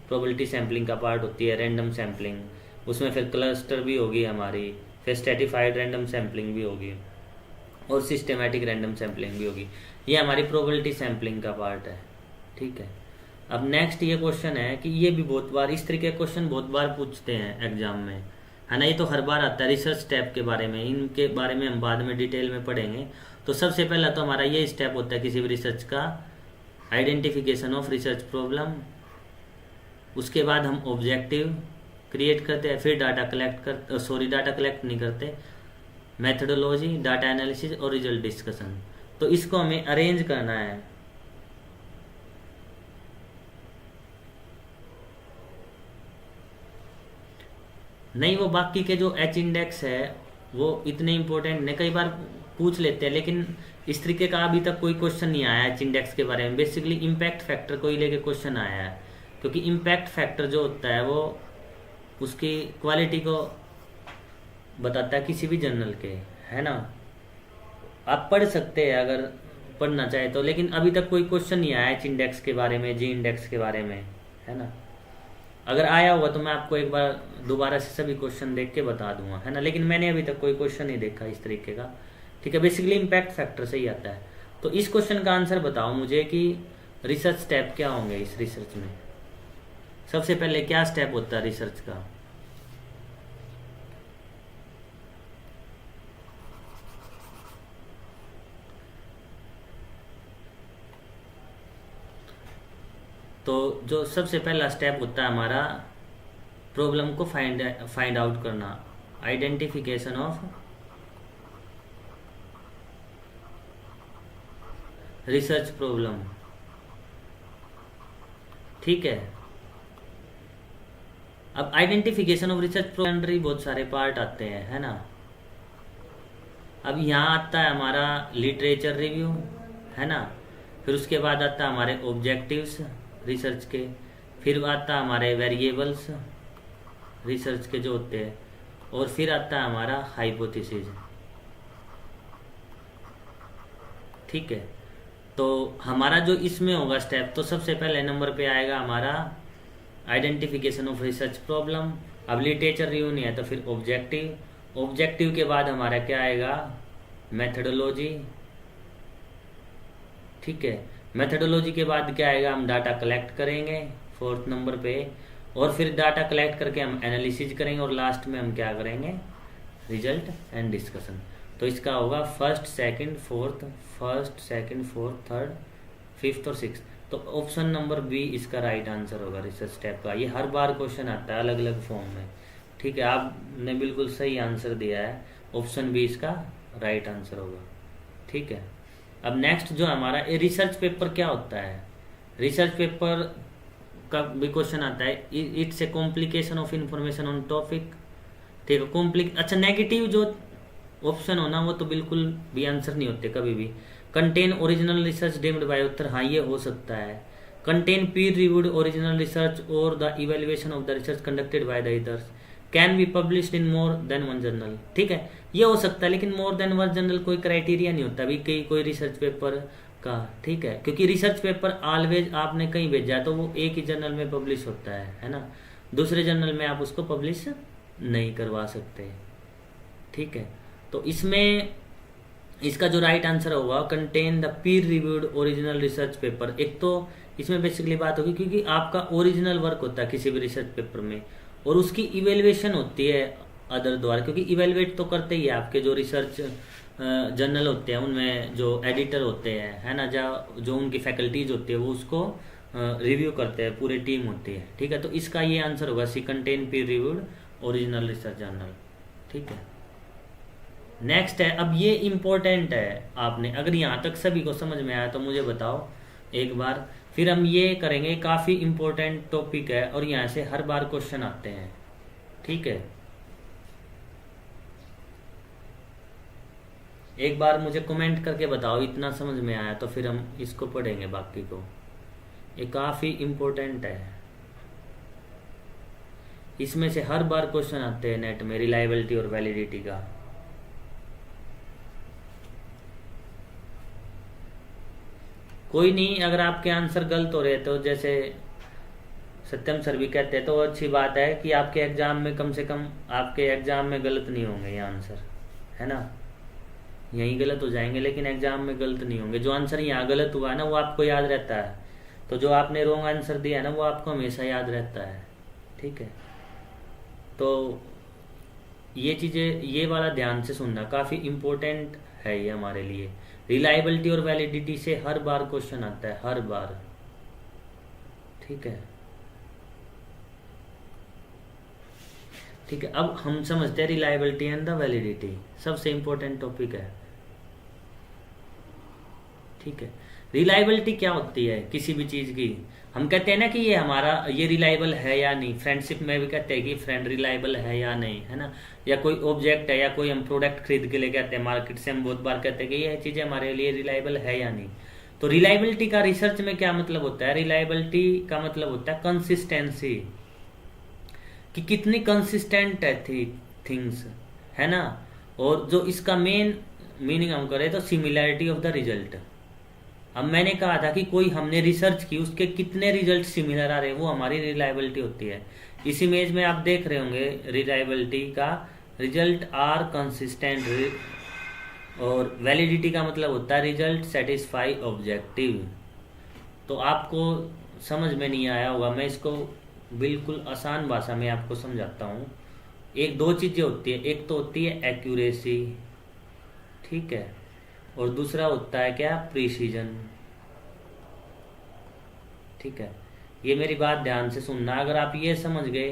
प्रोबेबिलिटी सैम्पलिंग का पार्ट होती है रैंडम सैम्पलिंग। उसमें फिर क्लस्टर भी होगी हमारी, फिर स्ट्रेटिफाइड रैंडम सैम्पलिंग भी होगी और सिस्टेमैटिक रैंडम सैम्पलिंग भी होगी। ये हमारी प्रोबेबिलिटी सैम्पलिंग का पार्ट है, ठीक है। अब नेक्स्ट ये क्वेश्चन है कि ये भी बहुत बार इस तरीके के क्वेश्चन बहुत बार पूछते हैं एग्जाम में, है ना। ये तो हर बार आता है। रिसर्च स्टेप के बारे में, इनके बारे में हम बाद में डिटेल में पढ़ेंगे। तो सबसे पहला तो हमारा ये स्टेप होता है किसी भी रिसर्च का, आइडेंटिफिकेशन ऑफ रिसर्च प्रॉब्लम। उसके बाद हम ऑब्जेक्टिव क्रिएट करते हैं, फिर डाटा कलेक्ट नहीं करते, मेथडोलॉजी, डाटा एनालिसिस और रिजल्ट डिस्कशन। तो इसको हमें अरेंज करना है। नहीं, वो बाकी के जो एच इंडेक्स है वो इतने इंपॉर्टेंट नहीं, कई बार पूछ लेते हैं, लेकिन इस तरीके का अभी तक कोई क्वेश्चन नहीं आया एच इंडेक्स के बारे में। बेसिकली इम्पैक्ट फैक्टर को ही लेके क्वेश्चन आया है, क्योंकि इम्पैक्ट फैक्टर जो होता है वो उसकी क्वालिटी को बताता है किसी भी जर्नल के, है ना। आप पढ़ सकते हैं अगर पढ़ना चाहे तो, लेकिन अभी तक कोई क्वेश्चन नहीं आया एच इंडेक्स के बारे में, जी इंडेक्स के बारे में, है ना। अगर आया होगा तो मैं आपको एक बार दोबारा से सभी क्वेश्चन देख के बता दूंगा, है ना। लेकिन मैंने अभी तक कोई क्वेश्चन नहीं देखा इस तरीके का, ठीक है। बेसिकली इम्पैक्ट फैक्टर से ही आता है। तो इस क्वेश्चन का आंसर बताओ मुझे कि रिसर्च स्टेप क्या होंगे इस रिसर्च में। सबसे पहले क्या स्टेप होता है रिसर्च का। तो जो सबसे पहला स्टेप होता है हमारा, प्रॉब्लम को फाइंड आउट करना, आइडेंटिफिकेशन ऑफ रिसर्च प्रॉब्लम, ठीक है। अब आइडेंटिफिकेशन ऑफ रिसर्च प्रॉब्लम बहुत सारे पार्ट आते हैं, है ना। अब यहाँ आता है हमारा लिटरेचर रिव्यू, है ना। फिर उसके बाद आता है हमारे ऑब्जेक्टिव्स रिसर्च के, फिर आता है हमारे वेरिएबल्स रिसर्च के जो होते हैं, और फिर आता है हमारा हाइपोथेसिस, ठीक है। तो हमारा जो इसमें होगा स्टेप, तो सबसे पहले नंबर पे आएगा हमारा आइडेंटिफिकेशन ऑफ रिसर्च प्रॉब्लम। अब लिटरेचर रिव्यू नहीं है तो फिर ऑब्जेक्टिव के बाद हमारा क्या आएगा, मेथडोलॉजी, ठीक है। मेथडोलॉजी के बाद क्या आएगा, हम डाटा कलेक्ट करेंगे 4th नंबर पे, और फिर डाटा कलेक्ट करके हम एनालिसिस करेंगे, और लास्ट में हम क्या करेंगे, रिजल्ट एंड डिस्कशन। तो इसका होगा first second fourth, third, 5th और 6th। तो ऑप्शन नंबर बी इसका राइट आंसर होगा रिसर्च स्टेप का। ये हर बार क्वेश्चन आता है अलग अलग फॉर्म में, ठीक है। आपने बिल्कुल सही आंसर दिया है, ऑप्शन बी इसका राइट आंसर होगा, ठीक है। अब नेक्स्ट जो हमारा ये रिसर्च पेपर क्या होता है, रिसर्च पेपर का भी क्वेश्चन आता है। It's a complication of information on topic, ठीक है। अच्छा, नेगेटिव जो ऑप्शन होना वो तो बिल्कुल भी आंसर नहीं होते कभी भी। Contain original research deemed by author, हाँ ये हो सकता है। कंटेन पीर रिव्यूड ओरिजिनल रिसर्च और the evaluation of the research conducted by the others, can be published in more than one journal. ठीक है, ये हो सकता है, लेकिन मोर देन वन जर्नल कोई क्राइटेरिया नहीं होता अभी कोई रिसर्च पेपर का। ठीक है, क्योंकि रिसर्च पेपर ऑलवेज आपने कहीं भेजा है तो वो एक ही जर्नल में पब्लिश होता है ना, दूसरे जर्नल में आप उसको पब्लिश नहीं करवा सकते। ठीक है, तो इसमें इसका जो राइट आंसर होगा contain the Pir reviewed original research paper. एक तो इसमें बेसिकली बात होगी क्योंकि आपका ओरिजिनल वर्क होता है किसी भी रिसर्च पेपर में, और उसकी इवेल्युएशन होती है अदर द्वारा, क्योंकि इवेल्युएट तो करते ही है आपके जो रिसर्च जर्नल होते हैं उनमें जो एडिटर होते हैं, है ना, जो उनकी फैकल्टीज होती है वो उसको रिव्यू करते हैं, पूरी टीम होती है। ठीक है, तो इसका ये आंसर होगा सी, कंटेन पीर रिव्यूड ओरिजिनल रिसर्च जर्नल। ठीक है, नेक्स्ट है, अब ये इम्पोर्टेंट है, आपने अगर यहाँ तक सभी को समझ में आया तो मुझे बताओ एक बार, फिर हम ये करेंगे, काफ़ी इम्पोर्टेंट टॉपिक है और यहाँ से हर बार क्वेश्चन आते हैं। ठीक है, एक बार मुझे कमेंट करके बताओ इतना समझ में आया तो फिर हम इसको पढ़ेंगे बाकी को, ये काफ़ी इम्पोर्टेंट है, इसमें से हर बार क्वेश्चन आते हैं नेट में रिलायबिलिटी और वैलिडिटी का। कोई नहीं, अगर आपके आंसर गलत हो रहे तो जैसे सत्यम सर भी कहते हैं तो अच्छी बात है कि आपके एग्जाम में कम से कम आपके एग्जाम में गलत नहीं होंगे ये आंसर, है ना, यहीं गलत हो जाएंगे लेकिन एग्जाम में गलत नहीं होंगे। जो आंसर यहाँ गलत हुआ है ना वो आपको याद रहता है, तो जो आपने रॉन्ग आंसर दिया है ना वो आपको हमेशा याद रहता है। ठीक है, तो ये चीज़ें, ये वाला ध्यान से सुनना, काफ़ी इम्पोर्टेंट है ये हमारे लिए। रिलायबिलिटी और वैलिडिटी से हर बार क्वेश्चन आता है, हर बार। ठीक है, ठीक है, अब हम समझते हैं रिलायबिलिटी एंड द वैलिडिटी, सबसे इम्पोर्टेंट टॉपिक है। ठीक है, रिलायबिलिटी क्या होती है किसी भी चीज़ की? हम कहते हैं ना कि ये हमारा ये रिलायबल है या नहीं, फ्रेंडशिप में भी कहते हैं कि फ्रेंड रिलायबल है या नहीं, है ना, या कोई ऑब्जेक्ट है या कोई हम प्रोडक्ट खरीद के लेके आते हैं मार्केट से, हम बहुत बार कहते हैं कि ये चीज़ें हमारे लिए रिलायबल है या नहीं। तो रिलायबिलिटी का रिसर्च में क्या मतलब होता है? रिलायबिलिटी का मतलब होता है कंसिस्टेंसी, कि कितनी कंसिस्टेंट है थिंग्स, है ना, और जो इसका मेन मीनिंग हम करें तो सिमिलैरिटी ऑफ द रिजल्ट। अब मैंने कहा था कि कोई हमने रिसर्च की, उसके कितने रिजल्ट सिमिलर आ रहे हैं, वो हमारी रिलायबिलिटी होती है। इस इमेज में आप देख रहे होंगे रिलायबिलिटी का रिजल्ट आर कंसिस्टेंट, और वैलिडिटी का मतलब होता है रिजल्ट सेटिस्फाई ऑब्जेक्टिव। तो आपको समझ में नहीं आया होगा, मैं इसको बिल्कुल आसान भाषा में आपको समझाता हूँ। एक दो चीज़ें होती है, एक तो होती है एक्यूरेसी, ठीक है, और दूसरा होता है क्या? प्रिसीजन। ठीक है, ये मेरी बात ध्यान से सुनना, अगर आप ये समझ गए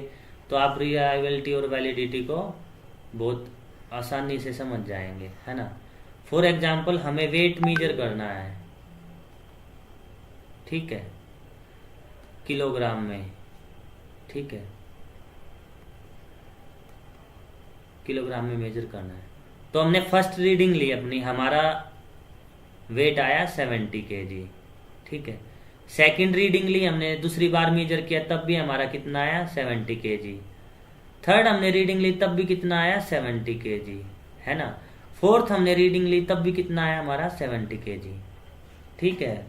तो आप रिलायबिलिटी और वैलिडिटी को बहुत आसानी से समझ जाएंगे, है ना। फॉर एग्जाम्पल हमें वेट मेजर करना है, ठीक है, किलोग्राम में, ठीक है, किलोग्राम में मेजर करना है। तो हमने फर्स्ट रीडिंग ली अपनी, हमारा वेट आया 70 kg, ठीक है। सेकंड रीडिंग ली हमने, दूसरी बार मेजर किया तब भी हमारा कितना आया? 70 kg। थर्ड हमने रीडिंग ली तब भी कितना आया? 70 kg, है ना। फोर्थ हमने रीडिंग ली तब भी कितना आया हमारा? 70 kg, ठीक है,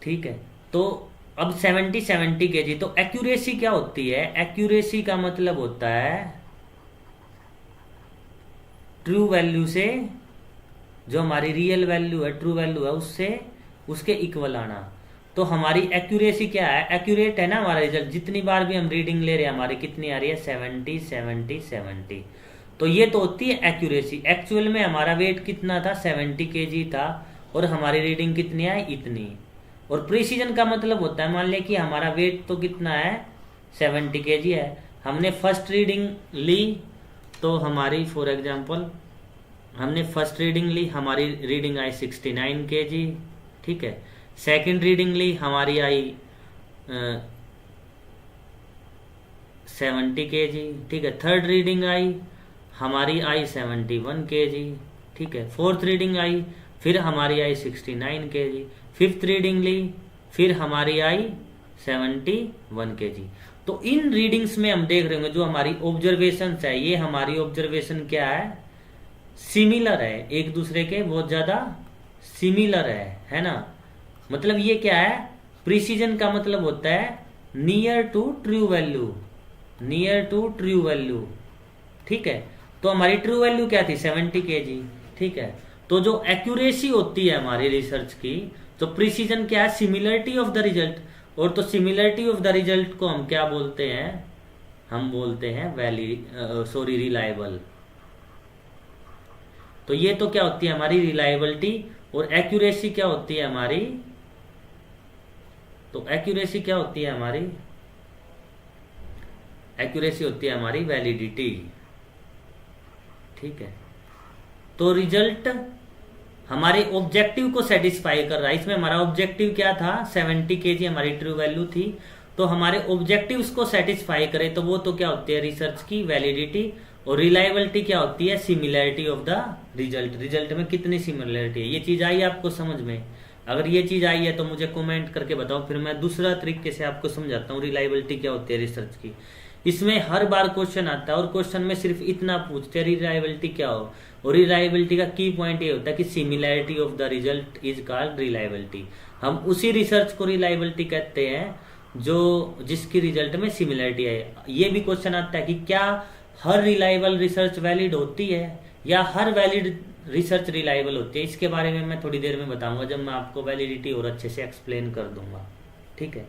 ठीक है। तो अब 70 kg, तो एक्यूरेसी क्या होती है? एक्यूरेसी का मतलब होता है ट्रू वैल्यू से, जो हमारी रियल वैल्यू है, ट्रू वैल्यू है, उससे उसके इक्वल आना। तो हमारी एक्यूरेसी क्या है? एक्यूरेट है ना हमारा रिजल्ट, जितनी बार भी हम रीडिंग ले रहे हैं हमारी कितनी आ रही है? 70 70 70। तो ये तो होती है एक्यूरेसी। एक्चुअल में हमारा वेट कितना था? 70 kg था, और हमारी रीडिंग कितनी आई? इतनी। और प्रिसीजन का मतलब होता है, मान लें कि हमारा वेट तो कितना है? 70 kg है, हमने फर्स्ट रीडिंग ली तो हमारी, फॉर एग्जांपल हमने फर्स्ट रीडिंग ली, हमारी रीडिंग आई 69 kg, ठीक है। सेकंड रीडिंग ली, हमारी आई 70 kg, ठीक है। थर्ड रीडिंग आई, हमारी आई 71 kg, ठीक है। फोर्थ रीडिंग आई, फिर हमारी आई 69 kg। फिफ्थ रीडिंग ली, फिर हमारी आई 71 kg। तो इन रीडिंग्स में हम देख रहे होंगे जो हमारी ऑब्जर्वेशन है, ये हमारी ऑब्जर्वेशन क्या है, सिमिलर है, एक दूसरे के बहुत ज्यादा सिमिलर है ना। मतलब ये क्या है, प्रिसीजन का मतलब होता है near to true value, near to true value, ठीक है। तो हमारी ट्रू वैल्यू क्या थी 70 kg, ठीक है। तो जो एक्यूरेसी होती है हमारी रिसर्च की, तो प्रिसीजन क्या है, सिमिलरिटी ऑफ द रिजल्ट, और तो सिमिलरिटी ऑफ द रिजल्ट को हम क्या बोलते हैं, हम बोलते हैं रिलायबल। तो ये तो क्या होती है हमारी रिलायबिलिटी, और एक्यूरेसी क्या होती है हमारी, तो एक्यूरेसी क्या होती है हमारी, एक्यूरेसी होती है हमारी वैलिडिटी, ठीक है। तो रिजल्ट हमारे ऑब्जेक्टिव को सेटिस्फाई कर रहा है, इसमें हमारा ऑब्जेक्टिव क्या था 70 kg हमारी ट्रू वैल्यू थी, तो हमारे ऑब्जेक्टिव्स को सेटिस्फाई करे तो वो तो क्या होती है रिसर्च की वैलिडिटी, और रिलायबिलिटी क्या होती है similarity of the result, result में कितनी सिमिलरिटी है। ये चीज आई आपको समझ में, अगर ये चीज आई है तो मुझे कमेंट करके बताओ, फिर मैं दूसरा तरीके से आपको समझाता हूँ रिलायबिलिटी क्या होती है रिसर्च की। इसमें हर बार क्वेश्चन आता है और क्वेश्चन में सिर्फ इतना पूछते हैं रिलायबिलिटी क्या हो, और रिलायबिलिटी का की पॉइंट ये होता है कि similarity of the result is called reliability. हम उसी रिसर्च को रिलायबिलिटी कहते हैं जो जिसकी रिजल्ट में सिमिलरिटी है। ये भी क्वेश्चन आता है कि क्या हर रिलायबल रिसर्च वैलिड होती है या हर वैलिड रिसर्च रिलायबल होती है, इसके बारे में मैं थोड़ी देर में बताऊंगा जब मैं आपको वैलिडिटी और अच्छे से एक्सप्लेन कर दूंगा, ठीक है।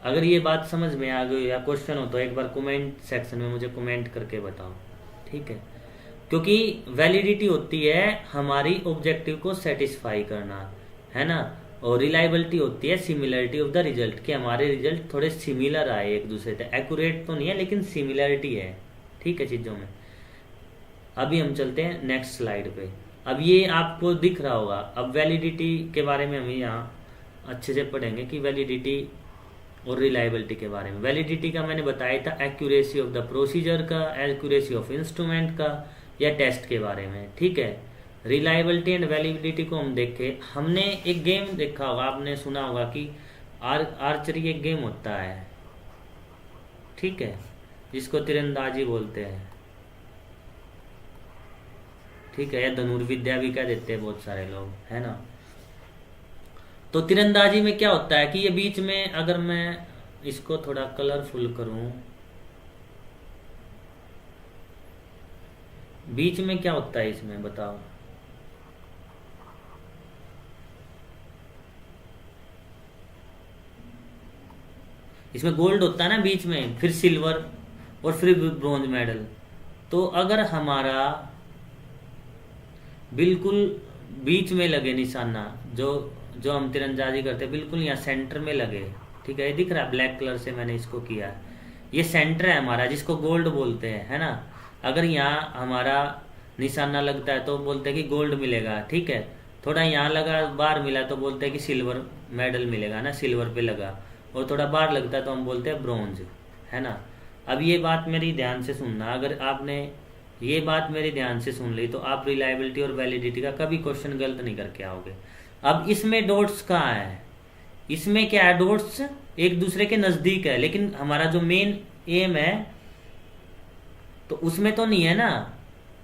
अगर ये बात समझ में आ गई या क्वेश्चन हो तो एक बार कमेंट सेक्शन में मुझे कमेंट करके बताओ, ठीक है। क्योंकि वैलिडिटी होती है हमारी ऑब्जेक्टिव को सेटिस्फाई करना, है ना, और रिलायबिलिटी होती है सिमिलरिटी ऑफ द रिजल्ट, कि हमारे रिजल्ट थोड़े सिमिलर आए एक दूसरे से, एक्यूरेट तो नहीं है लेकिन सिमिलरिटी है, ठीक है चीजों में। अभी हम चलते हैं नेक्स्ट स्लाइड पे। अब ये आपको दिख रहा होगा, अब वैलिडिटी के बारे में हम यहाँ अच्छे से पढ़ेंगे कि वैलिडिटी और रिलायबिलिटी के बारे में। वैलिडिटी का मैंने बताया था एक्यूरेसी ऑफ द प्रोसीजर का, एक्यूरेसी ऑफ इंस्ट्रूमेंट का या टेस्ट के बारे में, ठीक है। रिलायबिलिटी एंड वैलिडिटी को हम देखे, हमने एक गेम देखा होगा, आपने सुना होगा कि आर्चरी एक गेम होता है, ठीक है, जिसको तीरंदाजी बोलते हैं, ठीक है, या धनुर्विद्या भी कह देते हैं बहुत सारे लोग, है ना। तो तीरंदाजी में क्या होता है कि ये बीच में, अगर मैं इसको थोड़ा कलरफुल करूं, बीच में क्या होता है इसमें बताओ, इसमें गोल्ड होता है ना बीच में, फिर सिल्वर और फिर ब्रोंज मेडल। तो अगर हमारा बिल्कुल बीच में लगे निशाना, जो हम तीरंदाजी करते हैं बिल्कुल यहाँ सेंटर में लगे, ठीक है, ये दिख रहा है ब्लैक कलर से मैंने इसको किया, ये सेंटर है हमारा जिसको गोल्ड बोलते हैं, है ना। अगर यहाँ हमारा निशाना लगता है तो बोलते हैं कि गोल्ड मिलेगा, ठीक है। थोड़ा यहाँ लगा बार मिला तो बोलते हैं कि सिल्वर मेडल मिलेगा ना, सिल्वर पे लगा, और थोड़ा बार लगता है तो हम बोलते हैं ब्रोंज, है ना। अब ये बात मेरी ध्यान से सुनना, अगर आपने ये बात मेरी ध्यान से सुन ली तो आप रिलायबिलिटी और वैलिडिटी का कभी क्वेश्चन गलत नहीं करके आओगे। अब इसमें डॉट्स कहाँ है, इसमें क्या है, डॉट्स एक दूसरे के नजदीक है, लेकिन हमारा जो मेन एम है तो उसमें तो नहीं है ना।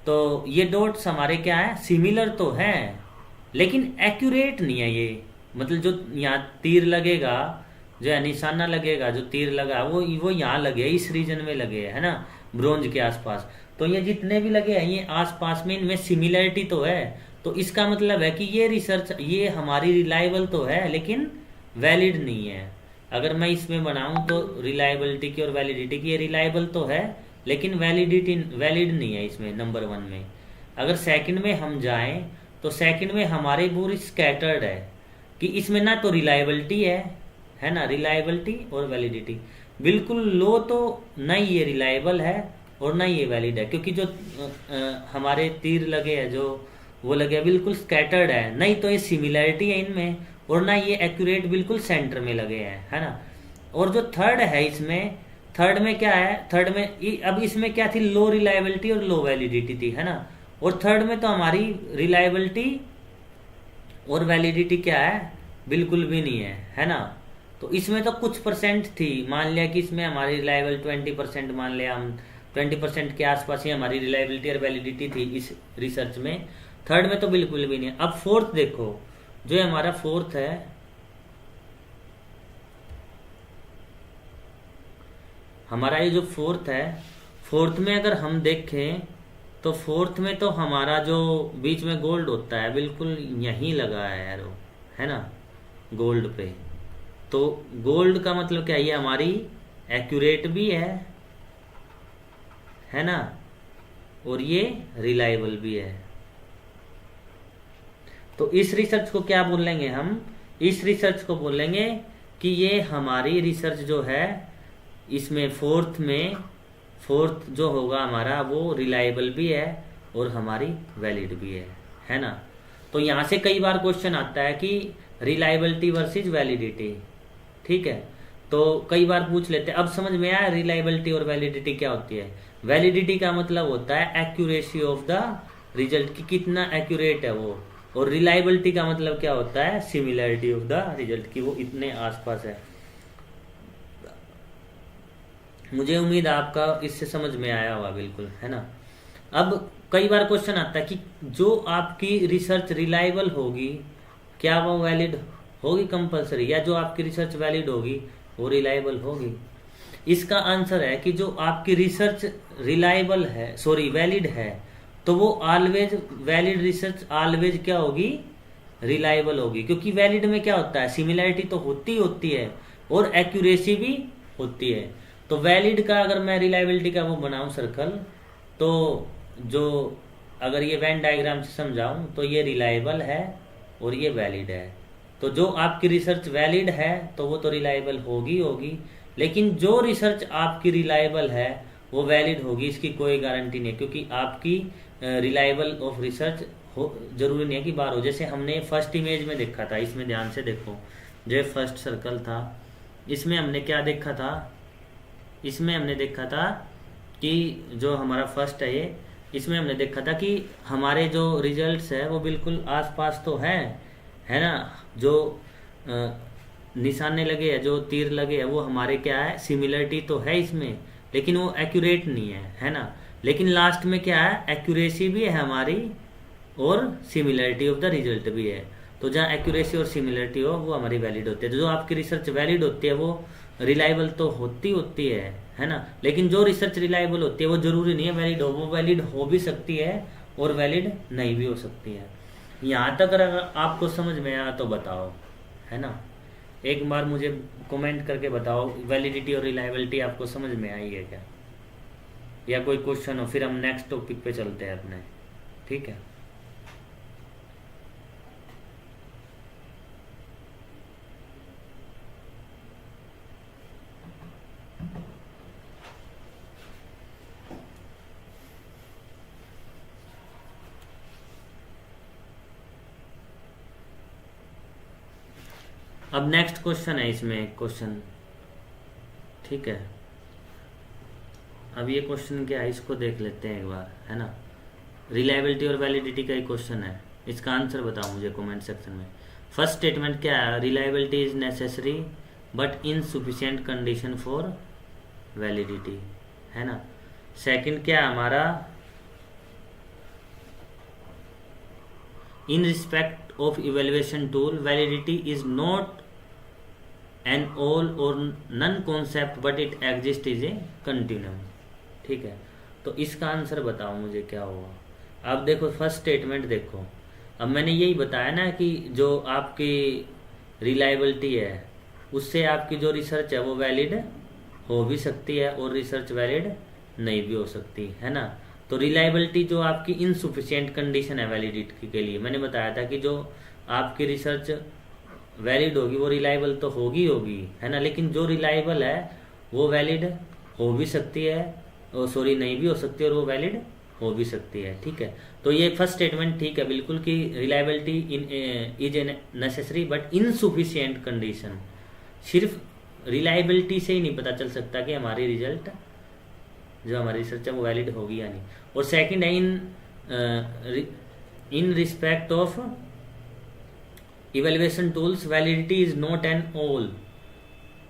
तो ये डॉट्स हमारे क्या है, सिमिलर तो है लेकिन एक्यूरेट नहीं है ये, मतलब जो यहाँ तीर लगेगा, जो है निशाना लगेगा, जो तीर लगा वो यहाँ लगे, इस रीजन में लगे, है ना, ब्रोंज के आसपास। तो ये जितने भी लगे हैं ये आसपास में, इनमें सिमिलरिटी तो है, तो इसका मतलब है कि ये रिसर्च ये हमारी रिलायबल तो है लेकिन वैलिड नहीं है। अगर मैं इसमें बनाऊं तो रिलायबिलिटी की और वैलिडिटी की, ये रिलायबल तो है लेकिन वैलिड नहीं है इसमें नंबर 1 में। अगर सेकंड में हम जाएं तो सेकंड में हमारे पूरी स्कैटर्ड है कि इसमें ना तो रिलायबिलिटी है ना, रिलायबिलिटी और वैलिडिटी बिल्कुल लो, तो ना ये रिलायबल है और ना ये वैलिड है, क्योंकि जो हमारे तीर लगे हैं जो वो लगे बिल्कुल स्कैटर्ड है, नहीं तो ये सिमिलरिटी है इनमें, और ना ये एक्यूरेट बिल्कुल सेंटर में लगे हैं, है ना। और जो थर्ड है इसमें, थर्ड में क्या है, थर्ड में अब इसमें क्या थी, लो रिलायबिलिटी और लो वैलिडिटी थी, है ना। और थर्ड में तो हमारी रिलायबिलिटी और वैलिडिटी क्या है, बिल्कुल भी नहीं है ना। तो इसमें तो कुछ परसेंट थी, मान लिया कि इसमें हमारी रिलायबल 20%, मान लिया हम 20% के आसपास ही हमारी रिलायबिलिटी और वैलिडिटी थी इस रिसर्च में। थर्ड में तो बिल्कुल भी नहीं। अब फोर्थ देखो, जो हमारा फोर्थ है, हमारा ये जो फोर्थ है, फोर्थ में अगर हम देखें तो फोर्थ में तो हमारा जो बीच में गोल्ड होता है बिल्कुल यहीं लगा है एरो, है ना, गोल्ड पे। तो गोल्ड का मतलब क्या, ये हमारी एक्यूरेट भी है ना, और ये रिलायबल भी है। तो इस रिसर्च को क्या बोलेंगे हम, इस रिसर्च को बोलेंगे कि ये हमारी रिसर्च जो है, इसमें फोर्थ जो होगा हमारा वो रिलायबल भी है और हमारी वैलिड भी है ना। तो यहाँ से कई बार क्वेश्चन आता है कि रिलायबिलिटी वर्सेस वैलिडिटी, ठीक है, तो कई बार पूछ लेते हैं। अब समझ में आया रिलायबिलिटी और वैलिडिटी क्या होती है। वैलिडिटी का मतलब होता है एक्यूरेसी ऑफ द रिजल्ट, की कितना एक्यूरेट है वो, और रिलायबिलिटी का मतलब क्या होता है, सिमिलरिटी ऑफ द रिजल्ट, की वो इतने आसपास है। मुझे उम्मीद आपका इससे समझ में आया होगा, बिल्कुल, है ना। अब कई बार क्वेश्चन आता है कि जो आपकी रिसर्च रिलायबल होगी क्या वो वैलिड होगी कंपलसरी, या जो आपकी रिसर्च वैलिड होगी वो रिलायबल होगी। इसका आंसर है कि जो आपकी रिसर्च रिलायबल है, सॉरी वैलिड है, तो वो ऑलवेज वैलिड रिसर्च ऑलवेज क्या होगी, रिलायबल होगी। क्योंकि वैलिड में क्या होता है, सिमिलैरिटी तो होती है और एक्यूरेसी भी होती है। तो वैलिड का अगर मैं रिलायबिलिटी का वो बनाऊं सर्कल, तो जो अगर ये वेन डायग्राम से समझाऊं तो ये रिलायबल है और ये वैलिड है। तो जो आपकी रिसर्च वैलिड है तो वो तो रिलायबल होगी, लेकिन जो रिसर्च आपकी रिलायबल है वो वैलिड होगी, इसकी कोई गारंटी नहीं, क्योंकि आपकी रिलायबल ऑफ रिसर्च जरूरी नहीं है कि बार हो। जैसे हमने फर्स्ट इमेज में देखा था, इसमें ध्यान से देखो, जो फर्स्ट सर्कल था इसमें हमने क्या देखा था, इसमें हमने देखा था कि जो हमारा फर्स्ट है ये, इसमें हमने देखा था कि हमारे जो रिजल्ट्स है वो बिल्कुल आसपास तो है ना, जो निशाने लगे हैं, जो तीर लगे हैं, वो हमारे क्या है, सिमिलरिटी तो है इसमें, लेकिन वो एक्यूरेट नहीं है ना। लेकिन लास्ट में क्या है, एक्यूरेसी भी है हमारी और सिमिलरिटी ऑफ द रिजल्ट भी है। तो जहाँ एक्यूरेसी और सिमिलरिटी हो वो हमारी वैलिड होती है। तो जो आपकी रिसर्च वैलिड होती है वो रिलायबल तो होती है ना, लेकिन जो रिसर्च रिलायबल होती है वो जरूरी नहीं है वैलिड हो, वो वैलिड हो भी सकती है और वैलिड नहीं भी हो सकती है। यहाँ तक अगर आपको समझ में आया तो बताओ, है ना, एक बार मुझे कमेंट करके बताओ वैलिडिटी और रिलायबिलिटी आपको समझ में आई है क्या, या कोई क्वेश्चन हो, फिर हम नेक्स्ट टॉपिक पे चलते हैं अपने, ठीक है। अब नेक्स्ट क्वेश्चन है इसमें क्वेश्चन, ठीक है। अब ये क्वेश्चन क्या है इसको देख लेते हैं एक बार, है ना। रिलायबिलिटी और वैलिडिटी का ही क्वेश्चन है, इसका आंसर बताओ मुझे कमेंट सेक्शन में। फर्स्ट स्टेटमेंट क्या है, reliability is necessary but insufficient condition for validity, है ना। सेकंड क्या है हमारा, in respect of evaluation tool validity is not an all or none concept but it exist is a continuum, ठीक है। तो इसका आंसर बताओ मुझे क्या होगा। अब देखो फर्स्ट स्टेटमेंट देखो, अब मैंने यही बताया ना कि जो आपकी रिलायबिलिटी है उससे आपकी जो रिसर्च है वो वैलिड हो भी सकती है और रिसर्च वैलिड नहीं भी हो सकती, है ना। तो रिलायबिलिटी जो आपकी इनसफिशिएंट कंडीशन है वैलिडिटी के लिए, मैंने बताया था कि जो आपकी रिसर्च वैलिड होगी वो रिलायबल तो होगी, है ना, लेकिन जो रिलायबल है वो वैलिड हो भी सकती है और सॉरी नहीं भी हो सकती और वो वैलिड हो भी सकती है, ठीक है। तो ये फर्स्ट स्टेटमेंट ठीक है बिल्कुल कि reliability is a necessary but insufficient condition. सिर्फ रिलायबिलिटी से ही नहीं पता चल सकता कि हमारी रिजल्ट जो हमारी रिसर्च है वो वैलिड होगी या नहीं। और सेकंड है in respect of evaluation tools validity is not an all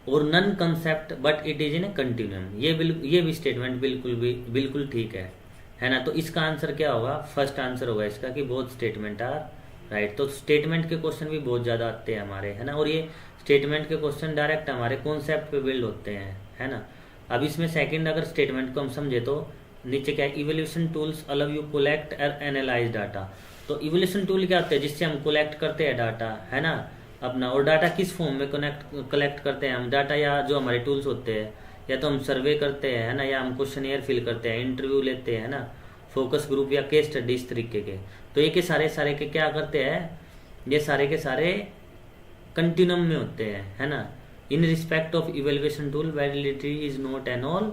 or none concept but it is in a continuum. ये भी स्टेटमेंट बिल्कुल ठीक है ना। तो इसका आंसर क्या होगा, फर्स्ट आंसर होगा इसका कि बोथ स्टेटमेंट आर राइट। तो स्टेटमेंट के क्वेश्चन भी बहुत ज़्यादा आते हैं हमारे, है ना, और ये स्टेटमेंट के क्वेश्चन डायरेक्ट हमारे कॉन्सेप्ट पे बिल्ड होते हैं, है ना। अब इसमें सेकंड अगर स्टेटमेंट को हम समझे तो नीचे क्या है, evolution tools allow you collect और एनालाइज डाटा। तो इवोल्यूशन टूल क्या होते हैं, जिससे हम कलेक्ट करते हैं डाटा, है ना अपना। और डाटा किस फॉर्म में कलेक्ट करते हैं हम डाटा, या जो हमारे टूल्स होते हैं, या तो हम सर्वे करते हैं, है ना, या हम क्वेश्चनियर फिल करते हैं, इंटरव्यू लेते हैं, है ना, फोकस ग्रुप या केस स्टडी इस तरीके के। तो ये के सारे के क्या करते हैं, ये सारे के सारे कंटिन्यूम में होते हैं, है ना। In respect of evaluation tool validity is not an all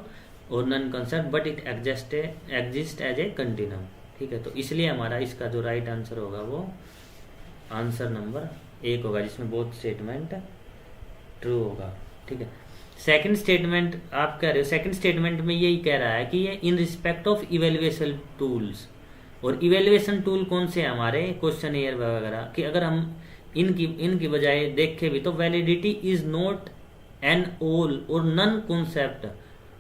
or none concept but it exist as a continuum. ठीक है, तो इसलिए हमारा इसका जो राइट आंसर होगा वो आंसर नंबर 1 होगा, जिसमें बोथ स्टेटमेंट ट्रू होगा। ठीक है, सेकंड स्टेटमेंट आप कह रहे हो, सेकंड स्टेटमेंट में यही कह रहा है कि ये इन रिस्पेक्ट ऑफ इवेल्युएशन टूल्स, और इवेल्युएशन टूल कौन से हैं हमारे, क्वेश्चनियर वगैरह, कि अगर हम इनकी बजाय देखें भी तो validity is not an all or none concept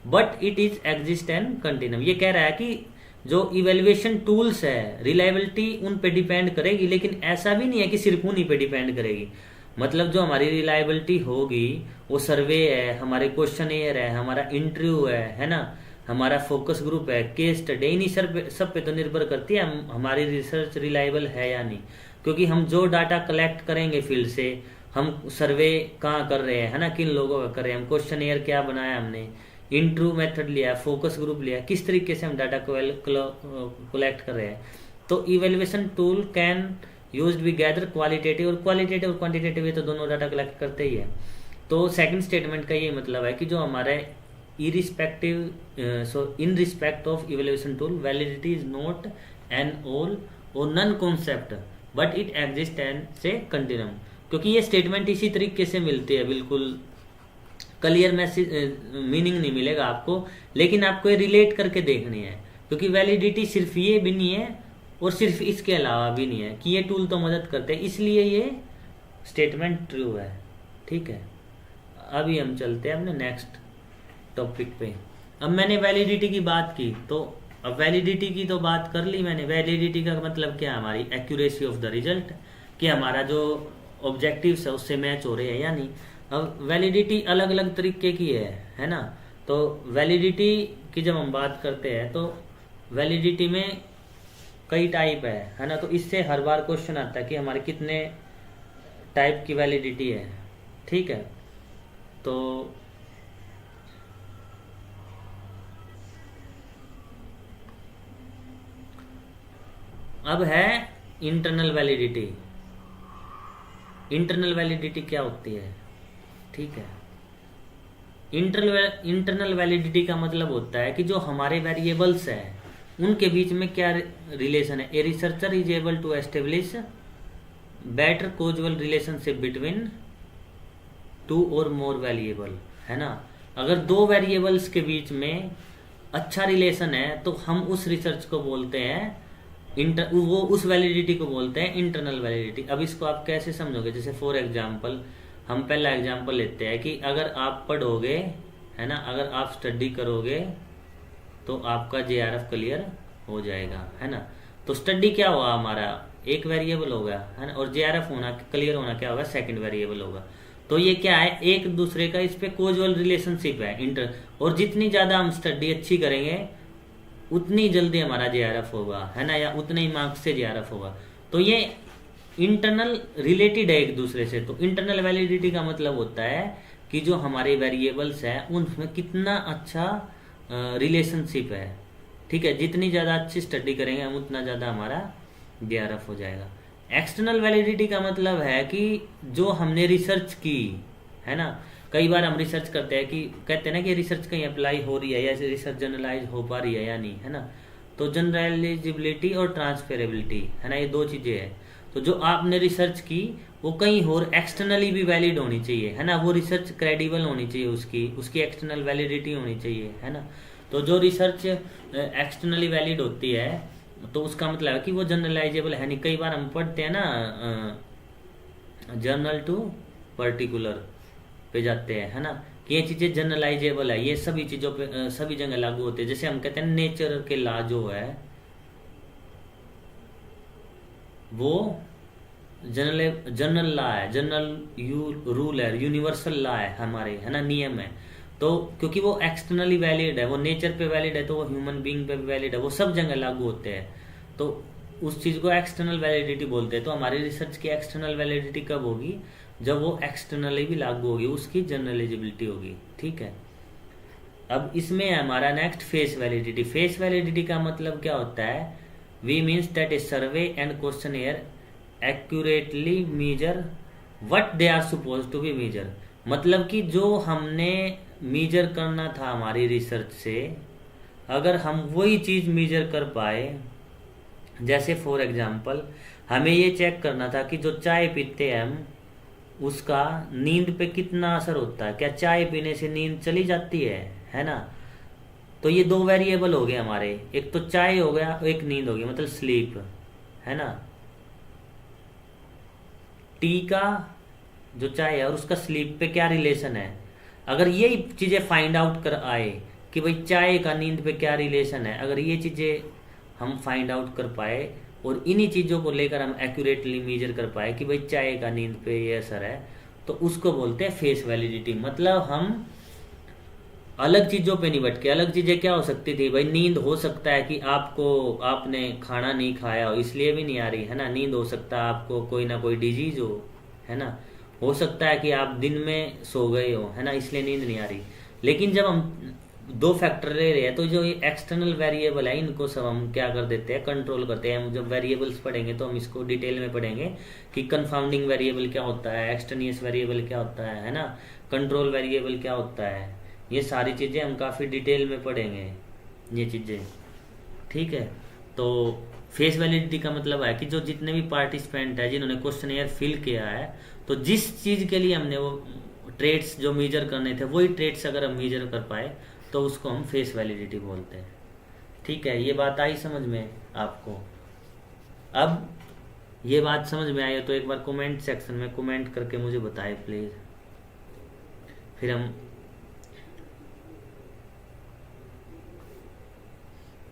but it is exist an continuum. ये कह रहा है कि जो इवेल्युएशन टूल्स है रिलायबिलिटी उन पे डिपेंड करेगी, लेकिन ऐसा भी नहीं है कि सिर्फ उन्हीं पे डिपेंड करेगी। मतलब जो हमारी रिलायबिलिटी होगी वो सर्वे है, हमारे क्वेश्चनियर है, हमारा इंटरव्यू है ना, हमारा फोकस ग्रुप है, केस स्टडी, इन्हीं सब पे तो निर्भर करती है हमारी रिसर्च रिलायबल है या नहीं। क्योंकि हम जो डाटा कलेक्ट करेंगे फील्ड से, हम सर्वे कहाँ कर रहे हैं, है ना, किन लोगों का कर रहे हैं, हम क्वेश्चनियर क्या बनाया हमने, इंटरव्यू मेथड लिया, फोकस ग्रुप लिया, किस तरीके से हम डाटा कलेक्ट कर रहे हैं। तो evaluation tool can used be gather qualitative और क्वांटिटेटिव, ये तो दोनों डाटा कलेक्ट करते ही है। तो सेकंड स्टेटमेंट का ये मतलब है कि जो हमारे in respect of evaluation tool validity is not an all or none concept but it exist and से कंटिन्यूम। क्योंकि ये स्टेटमेंट इसी तरीके से मिलती है, बिल्कुल क्लियर मैसेज मीनिंग नहीं मिलेगा आपको, लेकिन आपको ये रिलेट करके देखनी है। क्योंकि वैलिडिटी सिर्फ ये भी नहीं है और सिर्फ इसके अलावा भी नहीं है कि ये टूल तो मदद करते हैं, इसलिए ये स्टेटमेंट ट्रू है। ठीक है, अभी हम चलते हैं अपने नेक्स्ट टॉपिक पे। अब मैंने वैलिडिटी की बात की, तो अब वैलिडिटी की तो बात कर ली मैंने। वैलिडिटी का मतलब क्या है, हमारी एक्यूरेसी ऑफ द रिजल्ट, कि हमारा जो ऑब्जेक्टिव्स है उससे मैच हो रहे हैं या नहीं। अब वैलिडिटी अलग अलग तरीके की है ना। तो वैलिडिटी की जब हम बात करते हैं तो वैलिडिटी में कई टाइप है ना। तो इससे हर बार क्वेश्चन आता है कि हमारे कितने टाइप की वैलिडिटी है। ठीक है, तो अब है इंटरनल वैलिडिटी। इंटरनल वैलिडिटी क्या होती है, ठीक है। इंटरनल वैलिडिटी का मतलब होता है कि जो हमारे वेरिएबल्स हैं उनके बीच में क्या रिलेशन है। A researcher is able to establish better causal relationship between two or more variable, है ना। अगर दो वेरिएबल्स के बीच में अच्छा रिलेशन है तो हम उस रिसर्च को बोलते हैं वो उस वैलिडिटी को बोलते हैं इंटरनल वैलिडिटी। अब इसको आप कैसे समझोगे, जैसे फॉर एग्जांपल हम पहला एग्जांपल लेते हैं कि अगर आप पढ़ोगे, है ना, अगर आप स्टडी करोगे तो आपका JRF क्लियर हो जाएगा, है ना। तो स्टडी क्या हुआ, हमारा एक वेरिएबल होगा, है ना, और JRF होना क्लियर होना क्या होगा, सेकंड वेरिएबल होगा। तो ये क्या है, एक दूसरे का इस पे कोजुअल रिलेशनशिप है और जितनी ज्यादा हम स्टडी अच्छी करेंगे उतनी जल्दी हमारा JRF होगा, है ना, या उतने ही मार्क्स से JRF होगा। तो ये इंटरनल रिलेटेड है एक दूसरे से। तो इंटरनल वैलिडिटी का मतलब होता है कि जो हमारे वेरिएबल्स हैं उनमें कितना अच्छा रिलेशनशिप है। ठीक है, जितनी ज़्यादा अच्छी स्टडी करेंगे हम उतना ज़्यादा हमारा JRF हो जाएगा। एक्सटर्नल वैलिडिटी का मतलब है कि जो हमने रिसर्च की, है ना, कई बार हम रिसर्च करते हैं कि कहते हैं ना कि रिसर्च कहीं अप्लाई हो रही है या रिसर्च जनरलाइज हो पा रही है या नहीं, है ना। तो जनरलाइजेबिलिटी और ट्रांसफरेबिलिटी, है ना, ये दो चीज़ें हैं। तो जो आपने रिसर्च की वो कहीं और एक्सटर्नली भी वैलिड होनी चाहिए, है ना, वो रिसर्च क्रेडिबल होनी चाहिए, उसकी एक्सटर्नल वैलिडिटी होनी चाहिए, है ना। तो जो रिसर्च एक्सटर्नली वैलिड होती है तो उसका मतलब है कि वो जनरलाइजेबल है नहीं। कई बार हम पढ़ते हैं ना जर्नल टू पर्टिकुलर, पे जाते हैं, है ना, कि ये चीज़ें जनरलाइजेबल है, ये सभी चीज़ों पे सभी जगह लागू होते हैं। जैसे हम कहते हैं नेचर के लॉ जो है वो जनरल लॉ है, जनरल रूल है, यूनिवर्सल लॉ है हमारे, है ना, नियम है। तो क्योंकि वो एक्सटर्नली वैलिड है, वो नेचर पे वैलिड है, तो वो ह्यूमन बीइंग पे भी वैलिड है, वो सब जगह लागू होते हैं। तो उस चीज़ को एक्सटर्नल वैलिडिटी बोलते हैं। तो हमारी रिसर्च की एक्सटर्नल वैलिडिटी कब होगी? जब वो एक्सटर्नली भी लागू होगी, उसकी जनरलाइजेबिलिटी होगी। ठीक है, अब इसमें है हमारा next face validity. Face validity का मतलब क्या होता है? We means that a survey and questionnaire accurately measure what they are suppose to be measure. मतलब कि जो हमने मीजर करना था हमारी रिसर्च से, अगर हम वही चीज़ मीजर कर पाए, जैसे फॉर एग्जांपल हमें ये चेक करना था कि जो चाय पीते हैं हम, उसका नींद पे कितना असर होता है, क्या चाय पीने से नींद चली जाती है ना। तो ये दो वेरिएबल हो गए हमारे, एक तो चाय हो गया, एक नींद हो गई, मतलब स्लीप, है ना। टी का जो चाय है और उसका स्लीप पे क्या रिलेशन है, अगर ये चीज़ें फाइंड आउट कर आए कि भाई चाय का नींद पे क्या रिलेशन है, अगर ये चीज़ें हम फाइंड आउट कर पाए और इन्हीं चीज़ों को लेकर हम एक्यूरेटली मेजर कर पाए कि भाई चाय का नींद पे ये असर है, तो उसको बोलते हैं फेस वैलिडिटी। मतलब हम अलग चीज़ों पे नहीं भटके। अलग चीज़ें क्या हो सकती थी भाई? नींद हो सकता है कि आपने खाना नहीं खाया हो इसलिए भी नहीं आ रही, है ना। नींद हो सकता है आपको कोई ना कोई डिजीज हो, है ना। हो सकता है कि आप दिन में सो गए हो, है ना, इसलिए नींद नहीं आ रही। लेकिन जब हम दो फैक्टर ले रहे हैं तो जो ये एक्सटर्नल वेरिएबल है इनको सब हम क्या कर देते हैं? कंट्रोल करते हैं। हम जब वेरिएबल्स पढ़ेंगे तो हम इसको डिटेल में पढ़ेंगे कि कंफाउंडिंग वेरिएबल क्या होता है, एक्सटर्नियस वेरिएबल क्या होता है ना, कंट्रोल वेरिएबल क्या होता है। ये सारी चीज़ें हम काफ़ी डिटेल में पढ़ेंगे ये चीज़ें। ठीक है, तो फेस वैलिडिटी का मतलब है कि जो जितने भी पार्टिसिपेंट है जिन्होंने क्वेश्चन एयर फिल किया है, तो जिस चीज़ के लिए हमने वो ट्रेड्स जो मेजर करने थे वही ट्रेड्स अगर हम मेजर कर पाए तो उसको हम फेस वैलिडिटी बोलते हैं। ठीक है, ये बात आई समझ में आपको? अब ये बात समझ में आई तो एक बार कमेंट सेक्शन में कमेंट करके मुझे बताएं प्लीज़, फिर हम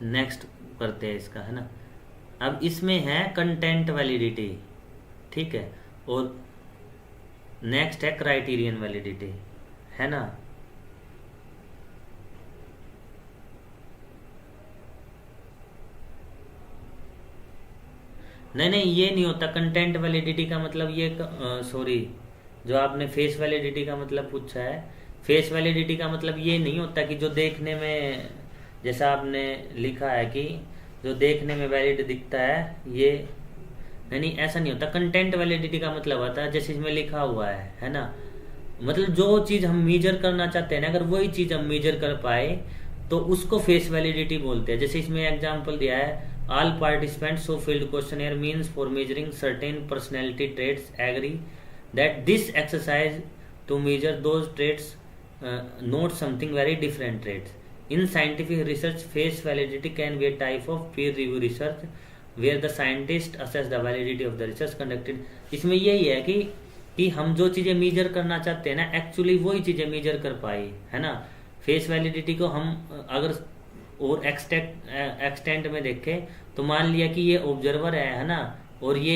नेक्स्ट करते हैं इसका, है ना। अब इसमें है कंटेंट वैलिडिटी, ठीक है, और नेक्स्ट है क्राइटेरियन वैलिडिटी, है ना। नहीं, ये नहीं होता। कंटेंट वैलिडिटी का मतलब ये सॉरी, जो आपने फेस वैलिडिटी का मतलब पूछा है, फेस वैलिडिटी का मतलब ये नहीं होता कि जो देखने में, जैसा आपने लिखा है कि जो देखने में वैलिड दिखता है, ये नहीं, ऐसा नहीं होता। कंटेंट वैलिडिटी का मतलब आता है जैसे इसमें लिखा हुआ है ना। मतलब जो चीज़ हम मेजर करना चाहते हैं ना, अगर वही चीज़ हम मेजर कर पाए तो उसको फेस वैलिडिटी बोलते हैं। जैसे इसमें एग्जांपल दिया है, all participants who filled questionnaire means for measuring certain personality traits agree that this exercise to measure those traits note something very different traits. In scientific research, face validity can be a type of peer review research where the scientist assess the validity of the research conducted. इसमें यही है कि हम जो चीज़ें major करना चाहते हैं ना, एक्चुअली वही चीज़ें मेजर कर पाए, है ना। फेस वैलिडिटी को हम अगर और एक्सटेंट में देखें तो मान लिया कि ये ऑब्जर्वर है ना, और ये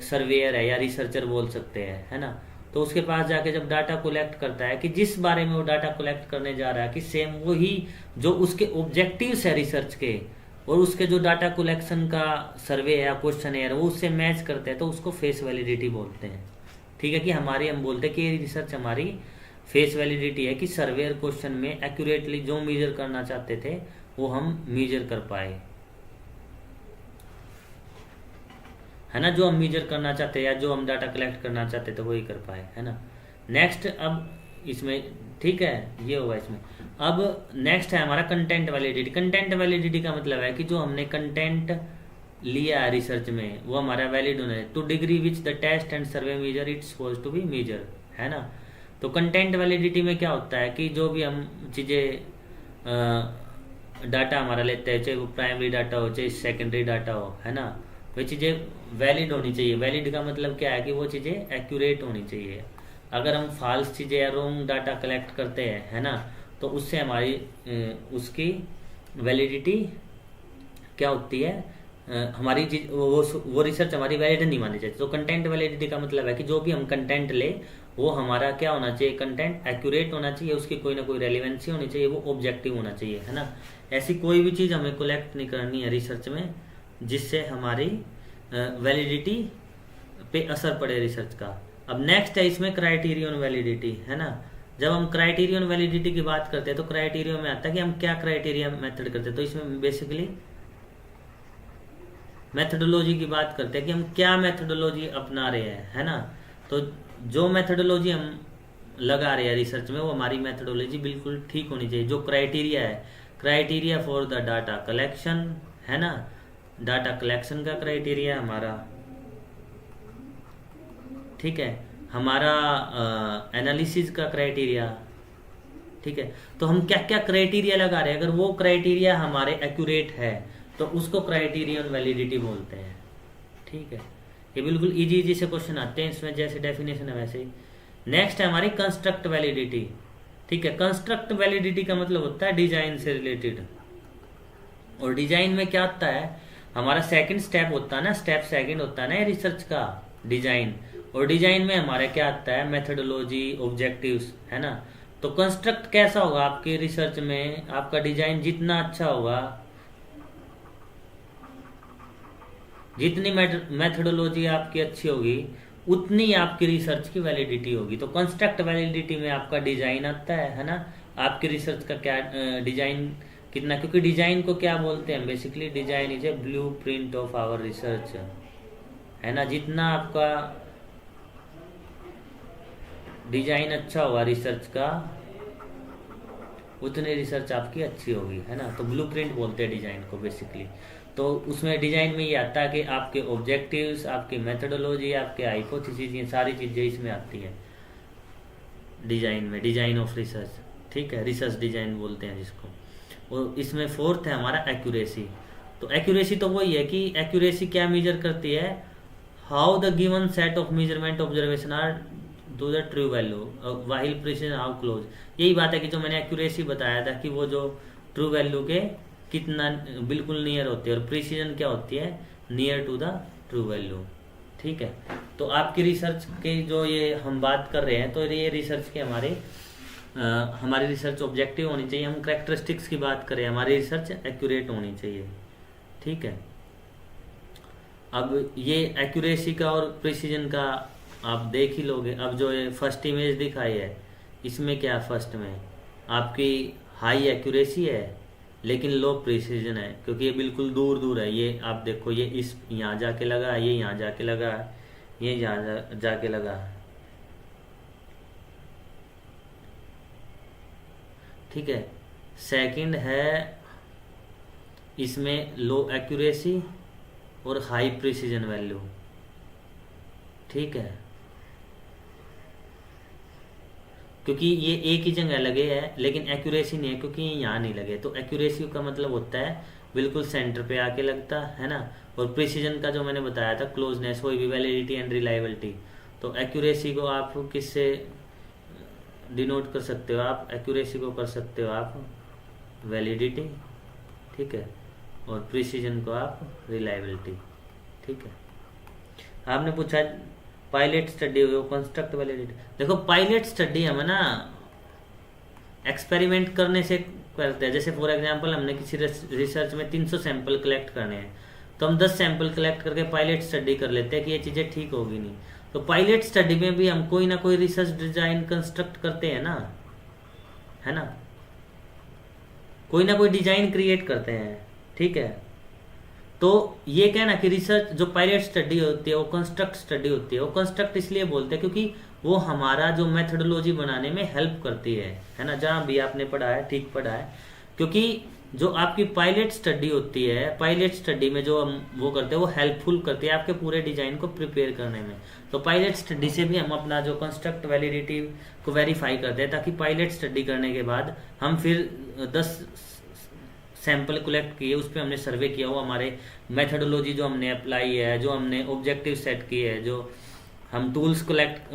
सर्वेयर है या रिसर्चर बोल सकते हैं, है ना। तो उसके पास जाके जब डाटा कलेक्ट करता है कि जिस बारे में वो डाटा कलेक्ट करने जा रहा है कि सेम वही जो उसके ऑब्जेक्टिव्स है रिसर्च के और उसके जो डाटा कलेक्शन का सर्वे है या क्वेश्चन है वो उससे मैच करते हैं, तो उसको फेस वैलिडिटी बोलते हैं। ठीक है, कि हम बोलते हैं कि ये रिसर्च हमारी फेस वैलिडिटी है कि सर्वेयर क्वेश्चन में एक्यूरेटली जो मेजर करना चाहते थे वो हम मेजर कर पाए, है ना। जो हम मेजर करना चाहते हैं या जो हम डाटा कलेक्ट करना चाहते थे वही कर पाए, है ना। नेक्स्ट, अब इसमें ठीक है, ये होगा इसमें। अब नेक्स्ट है हमारा कंटेंट वैलिडिटी। कंटेंट वैलिडिटी का मतलब है कि जो हमने कंटेंट लिया है रिसर्च में वो हमारा वैलिड होना है to degree which the test and survey measure its suppose to be measure, है ना। तो कंटेंट वैलिडिटी में क्या होता है कि जो भी हम चीज़ें डाटा हमारा लेते हैं, चाहे वो प्राइमरी डाटा हो चाहे सेकेंडरी डाटा हो, है ना, वो चीज़ें वैलिड होनी चाहिए। वैलिड का मतलब क्या है कि वो चीज़ें एक्यूरेट होनी चाहिए। अगर हम फाल्स चीज़ें या रॉन्ग डाटा कलेक्ट करते हैं, है ना, तो उससे हमारी उसकी वैलिडिटी क्या होती है, हमारी चीज वो रिसर्च हमारी वैलिड नहीं मानी जाती। तो कंटेंट वैलिडिटी का मतलब है कि जो भी हम कंटेंट ले वो हमारा क्या होना चाहिए, कंटेंट एक्यूरेट होना चाहिए, उसकी कोई ना कोई रेलिवेंसी होनी चाहिए, वो ऑब्जेक्टिव होना चाहिए, है ना। ऐसी कोई भी चीज़ हमें कलेक्ट नहीं करनी है रिसर्च में जिससे हमारी वैलिडिटी पे असर पड़े रिसर्च का। अब नेक्स्ट है इसमें क्राइटेरियन वैलिडिटी, है ना। जब हम क्राइटेरियन वैलिडिटी की बात करते हैं तो क्राइटेरियन में आता है कि हम क्या क्राइटेरिया मेथड करते हैं। तो इसमें बेसिकली मेथडोलॉजी की बात करते हैं कि हम क्या मेथडोलॉजी अपना रहे हैं, है ना। तो जो मेथडोलॉजी हम लगा रहे हैं रिसर्च में वो हमारी मेथडोलॉजी बिल्कुल ठीक होनी चाहिए। जो क्राइटेरिया है, criteria for the data collection, है ना, डाटा कलेक्शन का क्राइटेरिया हमारा, ठीक है, हमारा एनालिसिस का क्राइटेरिया, ठीक है। तो हम क्या क्या क्राइटेरिया लगा रहे हैं, अगर वो क्राइटेरिया हमारे एक्यूरेट है तो उसको क्राइटेरियन वैलिडिटी बोलते हैं, ठीक है। ये बिल्कुल इजी इजी से क्वेश्चन आते हैं इसमें, जैसे डेफिनेशन है वैसे ही। नेक्स्ट है हमारी कंस्ट्रक्ट वैलिडिटी, ठीक है। कंस्ट्रक्ट वैलिडिटी का मतलब होता है डिजाइन से रिलेटेड, और डिजाइन में क्या आता है, हमारा सेकंड स्टेप होता है ना, स्टेप सेकंड होता है ना रिसर्च का, डिजाइन। और डिजाइन में हमारा क्या आता है, मेथडोलॉजी, ऑब्जेक्टिव्स, है ना। तो कंस्ट्रक्ट कैसा होगा आपके रिसर्च में, आपका डिजाइन जितना अच्छा होगा, जितनी मेथडोलॉजी आपकी अच्छी होगी उतनी आपकी रिसर्च की वैलिडिटी होगी। तो कंस्ट्रक्ट वैलिडिटी में आपका डिजाइन आता है ना, आपकी रिसर्च का क्या डिजाइन कितना, क्योंकि डिजाइन को क्या बोलते हैं, basically design is a blueprint of our research, है ना। जितना आपका डिजाइन अच्छा होगा रिसर्च का उतनी रिसर्च आपकी अच्छी होगी, है ना। तो ब्लूप्रिंट बोलते हैं डिजाइन को बेसिकली। तो उसमें डिजाइन में ये आता है कि आपके ऑब्जेक्टिव्स, आपकी मेथडोलॉजी, आपके हाइपोथेसिस, ये सारी चीजें इसमें आती है डिजाइन में, डिजाइन ऑफ रिसर्च, ठीक है, रिसर्च डिजाइन बोलते हैं जिसको। और इसमें फोर्थ है हमारा एक्यूरेसी। तो एक्यूरेसी तो वही है कि एक्यूरेसी क्या मेजर करती है, how the given set of measurement observation are to the true value while precision how close. यही बात है कि जो मैंने एक्यूरेसी बताया था कि वो जो ट्रू वैल्यू के कितना बिल्कुल नियर होती है, और प्रिसीजन क्या होती है, near to the true value, ठीक है। तो आपकी रिसर्च के जो ये हम बात कर रहे हैं, तो ये रिसर्च के हमारी रिसर्च ऑब्जेक्टिव होनी चाहिए। हम करेक्टरिस्टिक्स की बात करें, हमारी रिसर्च एक्यूरेट होनी चाहिए, ठीक है। अब ये एक्यूरेसी का और प्रिसीजन का आप देख ही लोगे। अब जो ये फर्स्ट इमेज दिखाई है, इसमें क्या फर्स्ट में आपकी हाई एक्यूरेसी है लेकिन लो प्रिसीजन है, क्योंकि ये बिल्कुल दूर दूर है। ये आप देखो, ये इस यहाँ जाके लगा, ये यहाँ जाके लगा, ये यहाँ जाके लगा, ठीक है। सेकंड है इसमें लो एक्यूरेसी और हाई प्रिसीजन वैल्यू, ठीक है, क्योंकि ये एक ही जगह लगे है लेकिन एक्यूरेसी नहीं है क्योंकि ये यहाँ नहीं लगे। तो एक्यूरेसी का मतलब होता है बिल्कुल सेंटर पे आके लगता है ना। और प्रिसीजन का जो मैंने बताया था क्लोजनेस, वही भी वैलिडिटी एंड रिलायबिलिटी। तो एक्यूरेसी को आप किससे डिनोट कर सकते हो, आप एक्यूरेसी को कर सकते हो आप वैलिडिटी, ठीक है, और प्रिसीजन को आप रिलायबिलिटी, ठीक है। आपने पूछा पायलट स्टडी हो, कंस्ट्रक्ट वैलिडिटी। देखो पायलट स्टडी हमें ना एक्सपेरिमेंट करने से करते हैं। जैसे फॉर एग्जांपल हमने किसी रिसर्च में 300 सैंपल कलेक्ट करने हैं, तो हम 10 सैंपल कलेक्ट करके पायलट स्टडी कर लेते हैं कि ये चीज़ें ठीक होगी नहीं। तो पायलट स्टडी में भी हम कोई ना कोई रिसर्च डिजाइन कंस्ट्रक्ट करते हैं ना, है ना, कोई ना कोई डिजाइन क्रिएट करते हैं, ठीक है। तो ये कहना कि रिसर्च जो पायलट स्टडी होती है वो कंस्ट्रक्ट स्टडी होती है, वो कंस्ट्रक्ट इसलिए बोलते हैं क्योंकि वो हमारा जो मेथडोलॉजी बनाने में हेल्प करती है ना। जहाँ भी आपने पढ़ा है ठीक पढ़ा है, क्योंकि जो आपकी पायलट स्टडी होती है, पायलट स्टडी में जो हम वो करते हैं वो हेल्पफुल करती है आपके पूरे डिजाइन को प्रिपेयर करने में। तो पायलट स्टडी से भी हम अपना जो कंस्ट्रक्ट वैलिडिटी को वेरीफाई करते हैं, ताकि पायलट स्टडी करने के बाद हम फिर 10 सैंपल कलेक्ट किए, उस पर हमने सर्वे किया, वो हमारे मेथडोलॉजी जो हमने अप्लाई है, जो हमने ऑब्जेक्टिव सेट किए है, जो हम टूल्स कलेक्ट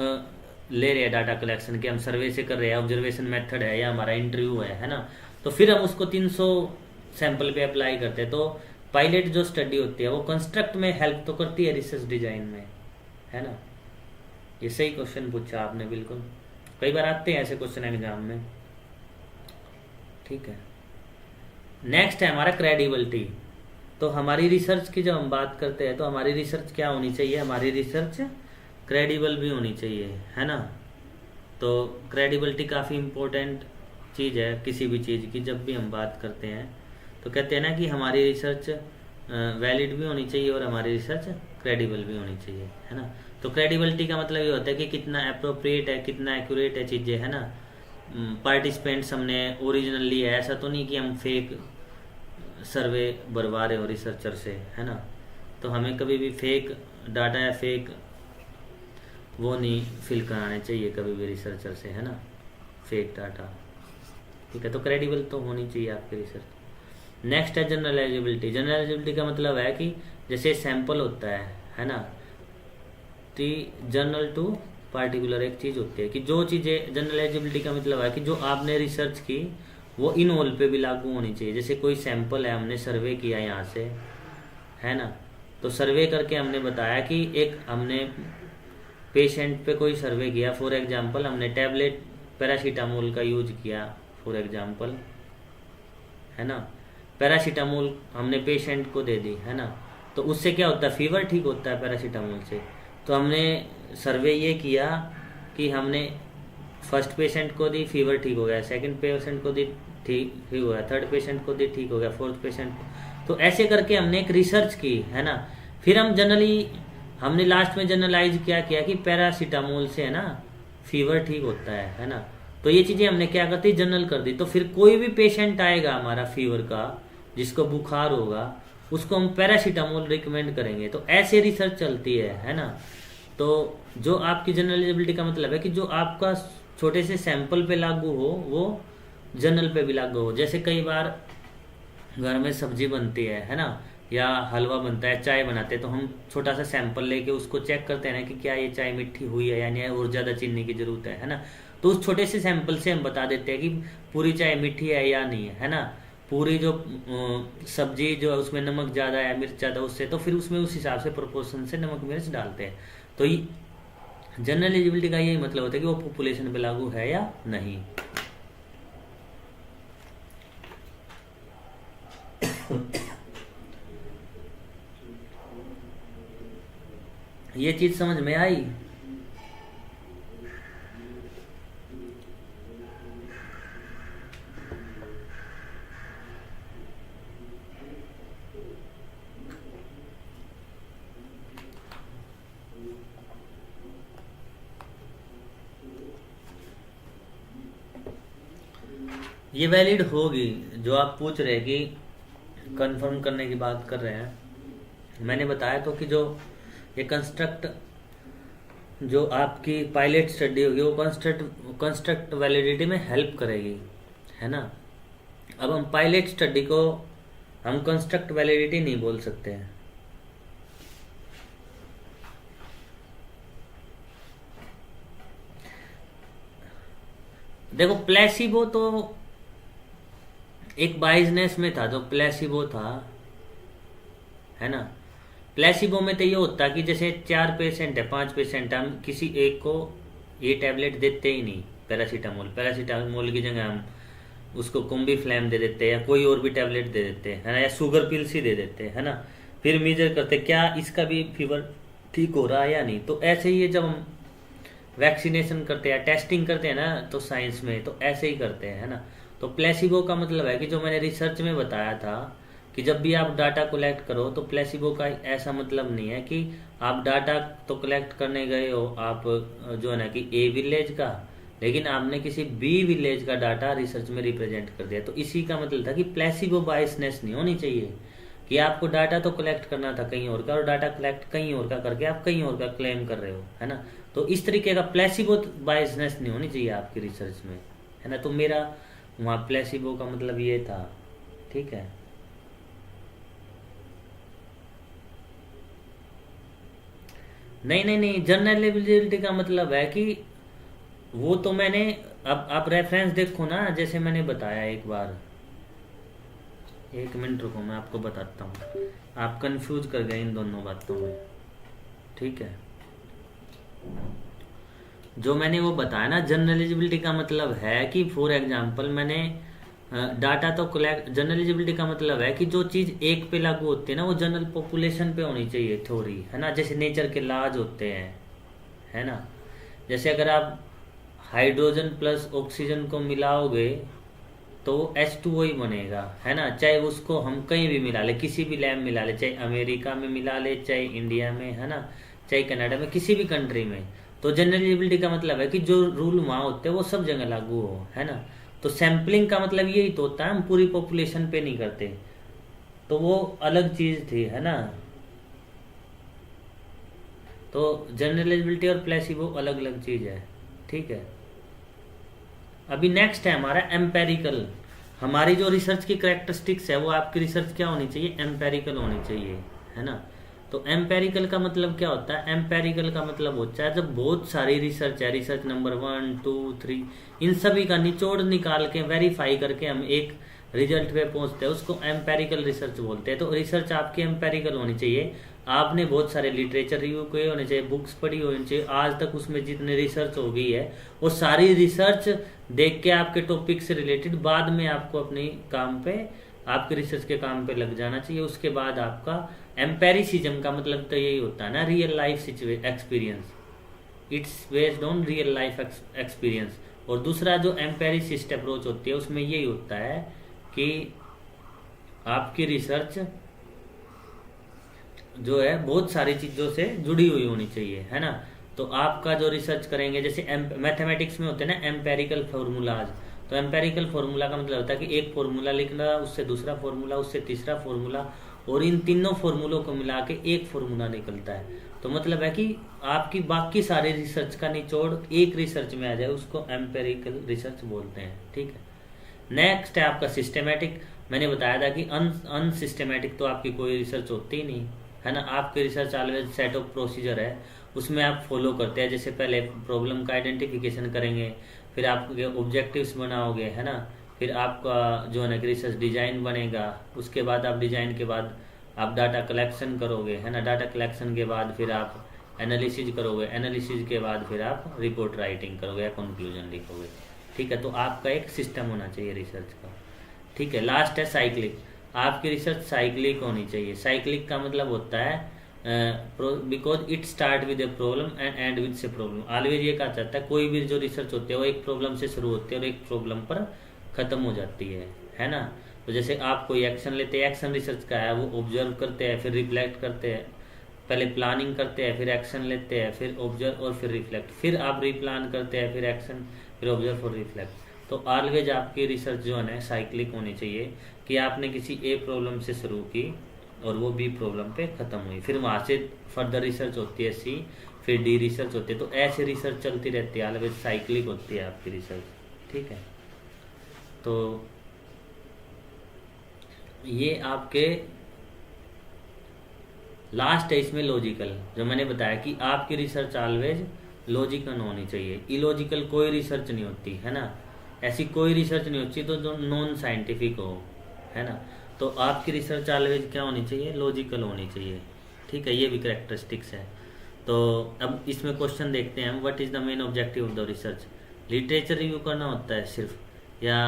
ले रहे हैं डाटा कलेक्शन के, हम सर्वे से कर रहे हैं, ऑब्जर्वेशन मेथड है या हमारा इंटरव्यू है ना, तो फिर हम उसको 300 सैंपल पे अप्लाई करते हैं। तो पायलट जो स्टडी होती है वो कंस्ट्रक्ट में हेल्प तो करती है रिसर्च डिजाइन में, है ना। ये सही क्वेश्चन पूछा आपने, बिल्कुल कई बार आते हैं ऐसे क्वेश्चन एग्जाम में, ठीक है। नेक्स्ट है हमारा क्रेडिबिलिटी। तो हमारी रिसर्च की जब हम बात करते हैं तो हमारी रिसर्च क्या होनी चाहिए, हमारी रिसर्च क्रेडिबल भी होनी चाहिए, है ना। तो क्रेडिबिलिटी काफ़ी इम्पोर्टेंट चीज़ है किसी भी चीज़ की। जब भी हम बात करते हैं तो कहते हैं ना कि हमारी रिसर्च वैलिड भी होनी चाहिए और हमारी रिसर्च क्रेडिबल भी होनी चाहिए, है ना। तो क्रेडिबिलिटी का मतलब ये होता है कि कितना अप्रोप्रिएट है, कितना एक्यूरेट है चीज़ें, है ना। पार्टिसिपेंट्स हमने ओरिजिनल लिए है, ऐसा तो नहीं कि हम फेक सर्वे भरवा रहे हो रिसर्चर से, है ना। तो हमें कभी भी फेक डाटा या फेक वो नहीं फिल कराने चाहिए कभी भी रिसर्चर से, है ना, फेक डाटा, ठीक है। तो क्रेडिबल तो होनी चाहिए आपकी रिसर्च। नेक्स्ट है जनरलाइजेबिलिटी। जनरलाइजेबिलिटी का मतलब है कि जैसे सैंपल होता है ना, टी जनरल टू पार्टिकुलर एक चीज़ होती है कि जो चीज़ें, जनरलाइजेबिलिटी का मतलब है कि जो आपने रिसर्च की वो इन ऑल पे भी लागू होनी चाहिए। जैसे कोई सैंपल है, हमने सर्वे किया यहाँ से, है ना, तो सर्वे करके हमने बताया कि एक हमने पेशेंट पे कोई सर्वे किया, फॉर एग्जांपल हमने टैबलेट पैरासीटामोल का यूज किया फॉर एग्जांपल, है ना। पैरासीटामोल हमने पेशेंट को दे दी, है ना, तो उससे क्या होता है, फीवर ठीक होता है पैरासीटामोल से। तो हमने सर्वे ये किया कि हमने फर्स्ट पेशेंट को दी, फीवर ठीक हो गया, सेकंड पेशेंट को दी, ठीक हो गया, थर्ड पेशेंट को दी, ठीक हो गया, फोर्थ पेशेंट। तो ऐसे करके हमने एक रिसर्च की, है ना। फिर हम जनरली हमने लास्ट में जनरलाइज क्या किया कि पैरासीटामोल से, है ना, फीवर ठीक होता है ना। तो ये चीज़ें हमने क्या करती, जनरल कर दी। तो फिर कोई भी पेशेंट आएगा हमारा फीवर का, जिसको बुखार होगा, उसको हम पैरासीटामोल रिकमेंड करेंगे। तो ऐसे रिसर्च चलती है ना। तो जो आपकी जनरलाइजेबिलिटी का मतलब है कि जो आपका छोटे से सैंपल पे लागू हो वो जनरल पे भी लागू हो। जैसे कई बार घर में सब्जी बनती है ना, या हलवा बनता है, चाय बनाते हैं, तो हम छोटा सा सैंपल लेके उसको चेक करते हैं ना कि क्या ये चाय मीठी हुई है या नहीं, और ज़्यादा चीनी की जरूरत है ना। तो उस छोटे से सैंपल से हम बता देते हैं कि पूरी चाय मीठी है या नहीं है ना। पूरी जो सब्जी जो है उसमें नमक ज़्यादा है, मिर्च ज़्यादा, उससे तो फिर उसमें उस हिसाब से प्रोपोर्शन से नमक मिर्च डालते हैं। तो जनरल एलिजिबिलिटी का यही मतलब होता है कि वो पॉपुलेशन पे लागू है या नहीं। ये चीज समझ में आई? ये वैलिड होगी जो आप पूछ रहे हैं कि कंफर्म करने की बात कर रहे हैं। मैंने बताया तो कि जो ये कंस्ट्रक्ट जो आपकी पायलट स्टडी होगी वो कंस्ट्रक्ट वैलिडिटी में हेल्प करेगी, है ना। अब हम पायलट स्टडी को हम कंस्ट्रक्ट वैलिडिटी नहीं बोल सकते हैं। देखो प्लेसिबो तो एक बाइजनेस में था, जो प्लेसिबो था, है ना। प्लेसिबो में तो ये होता कि जैसे 4 पेशेंट है, 5 पेशेंट, हम किसी एक को ये टैबलेट देते ही नहीं, पैरासीटामोल की जगह हम उसको कुम्बी फ्लैम दे देते हैं या कोई और भी टैबलेट दे देते हैं, है ना, या शुगर पिल्स ही दे देते हैं, है ना। फिर मेजर करते क्या इसका भी फीवर ठीक हो रहा है या नहीं। तो ऐसे ही जब हम वैक्सीनेशन करते हैं, टेस्टिंग करते हैं ना, तो साइंस में तो ऐसे ही करते हैं, है ना। तो प्लेसिबो का मतलब है कि जो मैंने रिसर्च में बताया था कि जब भी आप डाटा कलेक्ट करो तो प्लेसिबो का ऐसा मतलब नहीं है कि आप डाटा तो कलेक्ट करने गए हो आप जो है ना कि ए विलेज का, लेकिन आपने किसी बी विलेज का डाटा रिसर्च में रिप्रेजेंट कर दिया। तो इसी का मतलब था कि प्लेसिबो बायसनेस नहीं होनी चाहिए कि आपको डाटा तो कलेक्ट करना था कहीं और का और डाटा कलेक्ट कहीं और का करके आप कहीं और का क्लेम कर रहे हो, है ना। तो इस तरीके का प्लेसिबो बायसनेस नहीं होनी चाहिए आपकी रिसर्च में, है ना। तो मेरा वहाँ प्लेसिबो का मतलब ये था, ठीक है। नहीं, जनरल एलिजिबिलिटी का मतलब है कि वो तो मैंने, अब आप रेफरेंस देखो ना, जैसे मैंने बताया एक बार, एक मिनट रुको मैं आपको बताता हूँ, आप कंफ्यूज कर गए इन दोनों बातों में, ठीक है। जो मैंने वो बताया ना, जनरलाइजेबिलिटी का मतलब है कि फॉर एग्जांपल मैंने डाटा तो कलेक्ट, जनरलाइजेबिलिटी का मतलब है कि जो चीज़ एक पे लागू होती है ना वो जनरल पॉपुलेशन पे होनी चाहिए थ्योरी, है ना। जैसे नेचर के लॉज होते हैं, है ना। जैसे अगर आप हाइड्रोजन प्लस ऑक्सीजन को मिलाओगे तो H2O ही बनेगा, है ना। चाहे उसको हम कहीं भी मिला ले, किसी भी लैब मिला ले, चाहे अमेरिका में मिला ले, चाहे इंडिया में, है ना, चाहे कनाडा में, किसी भी कंट्री में। तो जनरलाइजेबिलिटी का मतलब है कि जो रूल वहाँ होते हैं वो सब जगह लागू हो, है ना। तो सैम्पलिंग का मतलब यही तो होता है, हम पूरी पॉपुलेशन पे नहीं करते, तो वो अलग चीज थी, है ना। तो जनरलाइजेबिलिटी और प्लेसिबो अलग अलग चीज है, ठीक है। अभी नेक्स्ट है हमारा एम्पेरिकल। हमारी जो रिसर्च की करेक्टरिस्टिक्स है वो आपकी रिसर्च क्या होनी चाहिए, एम्पेरिकल होनी चाहिए, है ना। तो एम्पेरिकल का मतलब क्या होता है, एम्पेरिकल का मतलब होता है जब बहुत सारी रिसर्च है, रिसर्च नंबर 1 2 3, इन सभी का निचोड़ निकाल के वेरीफाई करके हम एक रिजल्ट पे पहुंचते हैं, उसको एम्पेरिकल रिसर्च बोलते हैं। तो रिसर्च आपकी एम्पेरिकल होनी चाहिए। आपने बहुत सारे लिटरेचर रिव्यू किए होने चाहिए, बुक्स पढ़ी होनी चाहिए, आज तक उसमें जितने रिसर्च हो गई है वो सारी रिसर्च देख के आपके टॉपिक से रिलेटेड बाद में आपको अपने काम पे, आपके रिसर्च के काम पे लग जाना चाहिए। उसके बाद आपका एम्पेरिसिज्म का मतलब तो यही होता है ना, real life experience, it's based on real life experience. और दूसरा जो एम्पेरिसिस्ट अप्रोच होती है उसमें यही होता है कि आपकी रिसर्च जो है बहुत सारी चीज़ों से जुड़ी हुई होनी चाहिए, है ना। तो आपका जो रिसर्च करेंगे, जैसे मैथमेटिक्स में होते हैं ना एम्पेरिकल फार्मूलाज, तो एम्पेरिकल फार्मूला का मतलब होता है कि एक फार्मूला लिखना, उससे दूसरा फार्मूला, उससे तीसरा फार्मूला, और इन तीनों फार्मूलों को मिला के एक फार्मूला निकलता है। तो मतलब है कि आपकी बाकी सारी रिसर्च का निचोड़ एक रिसर्च में आ जाए, उसको एम्पेरिकल रिसर्च बोलते हैं, ठीक है। नेक्स्ट है आपका सिस्टमेटिक। मैंने बताया था कि अनसिस्टमेटिक तो आपकी कोई रिसर्च होती ही नहीं, है ना। आपकी research always set of procedure है, उसमें आप फॉलो करते हैं। जैसे पहले प्रॉब्लम का आइडेंटिफिकेशन करेंगे, फिर आप ऑब्जेक्टिव्स बनाओगे, है ना, फिर आपका जो है ना रिसर्च डिजाइन बनेगा, उसके बाद आप डिजाइन के बाद आप डाटा कलेक्शन करोगे, है ना, डाटा कलेक्शन के बाद फिर आप एनालिसिस करोगे, एनालिसिस के बाद फिर आप रिपोर्ट राइटिंग करोगे या कंक्लूजन लिखोगे, ठीक है। तो आपका एक सिस्टम होना चाहिए रिसर्च का, ठीक है। लास्ट है साइक्लिक। आपकी रिसर्च साइक्लिक होनी चाहिए। साइक्लिक का मतलब होता है because it start with a problem and and with से प्रॉब्लम। ऑलवेज ये कहा जाता है कोई भी जो रिसर्च होती है वो एक प्रॉब्लम से शुरू होती है और एक प्रॉब्लम पर खत्म हो जाती है ना। तो जैसे आप कोई एक्शन लेते हैं, एक्शन रिसर्च का है, वो ऑब्जर्व करते हैं, फिर रिफ्लेक्ट करते हैं, पहले प्लानिंग करते हैं, फिर एक्शन लेते हैं, फिर ऑब्जर्व और फिर रिफ्लेक्ट, फिर आप रिप्लान करते हैं, फिर एक्शन, फिर ऑब्जर्व और रिफ्लेक्ट। तो ऑलवेज आपकी रिसर्च जो है ना साइक्लिक होनी चाहिए, कि आपने किसी ए प्रॉब्लम से शुरू की और वो बी प्रॉब्लम पे खत्म हुई, फिर वहाँ से फर्दर रिसर्च होती है सी, फिर डी रिसर्च होती है। तो ऐसे रिसर्च चलती रहती है, ऑलवेज साइक्लिक होती है आपकी रिसर्च, ठीक है। तो ये आपके लास्ट है इसमें लॉजिकल, जो मैंने बताया कि आपकी रिसर्च ऑलवेज लॉजिकल होनी चाहिए, इलॉजिकल कोई रिसर्च नहीं होती, है ना। ऐसी कोई रिसर्च नहीं होती तो जो नॉन साइंटिफिक हो, है ना। तो आपकी रिसर्च ऑलवेज क्या होनी चाहिए, लॉजिकल होनी चाहिए, ठीक है। ये भी करेक्टरिस्टिक्स है। तो अब इसमें क्वेश्चन देखते हैं हम, what is the main objective of the research. Literature review करना होता है सिर्फ, या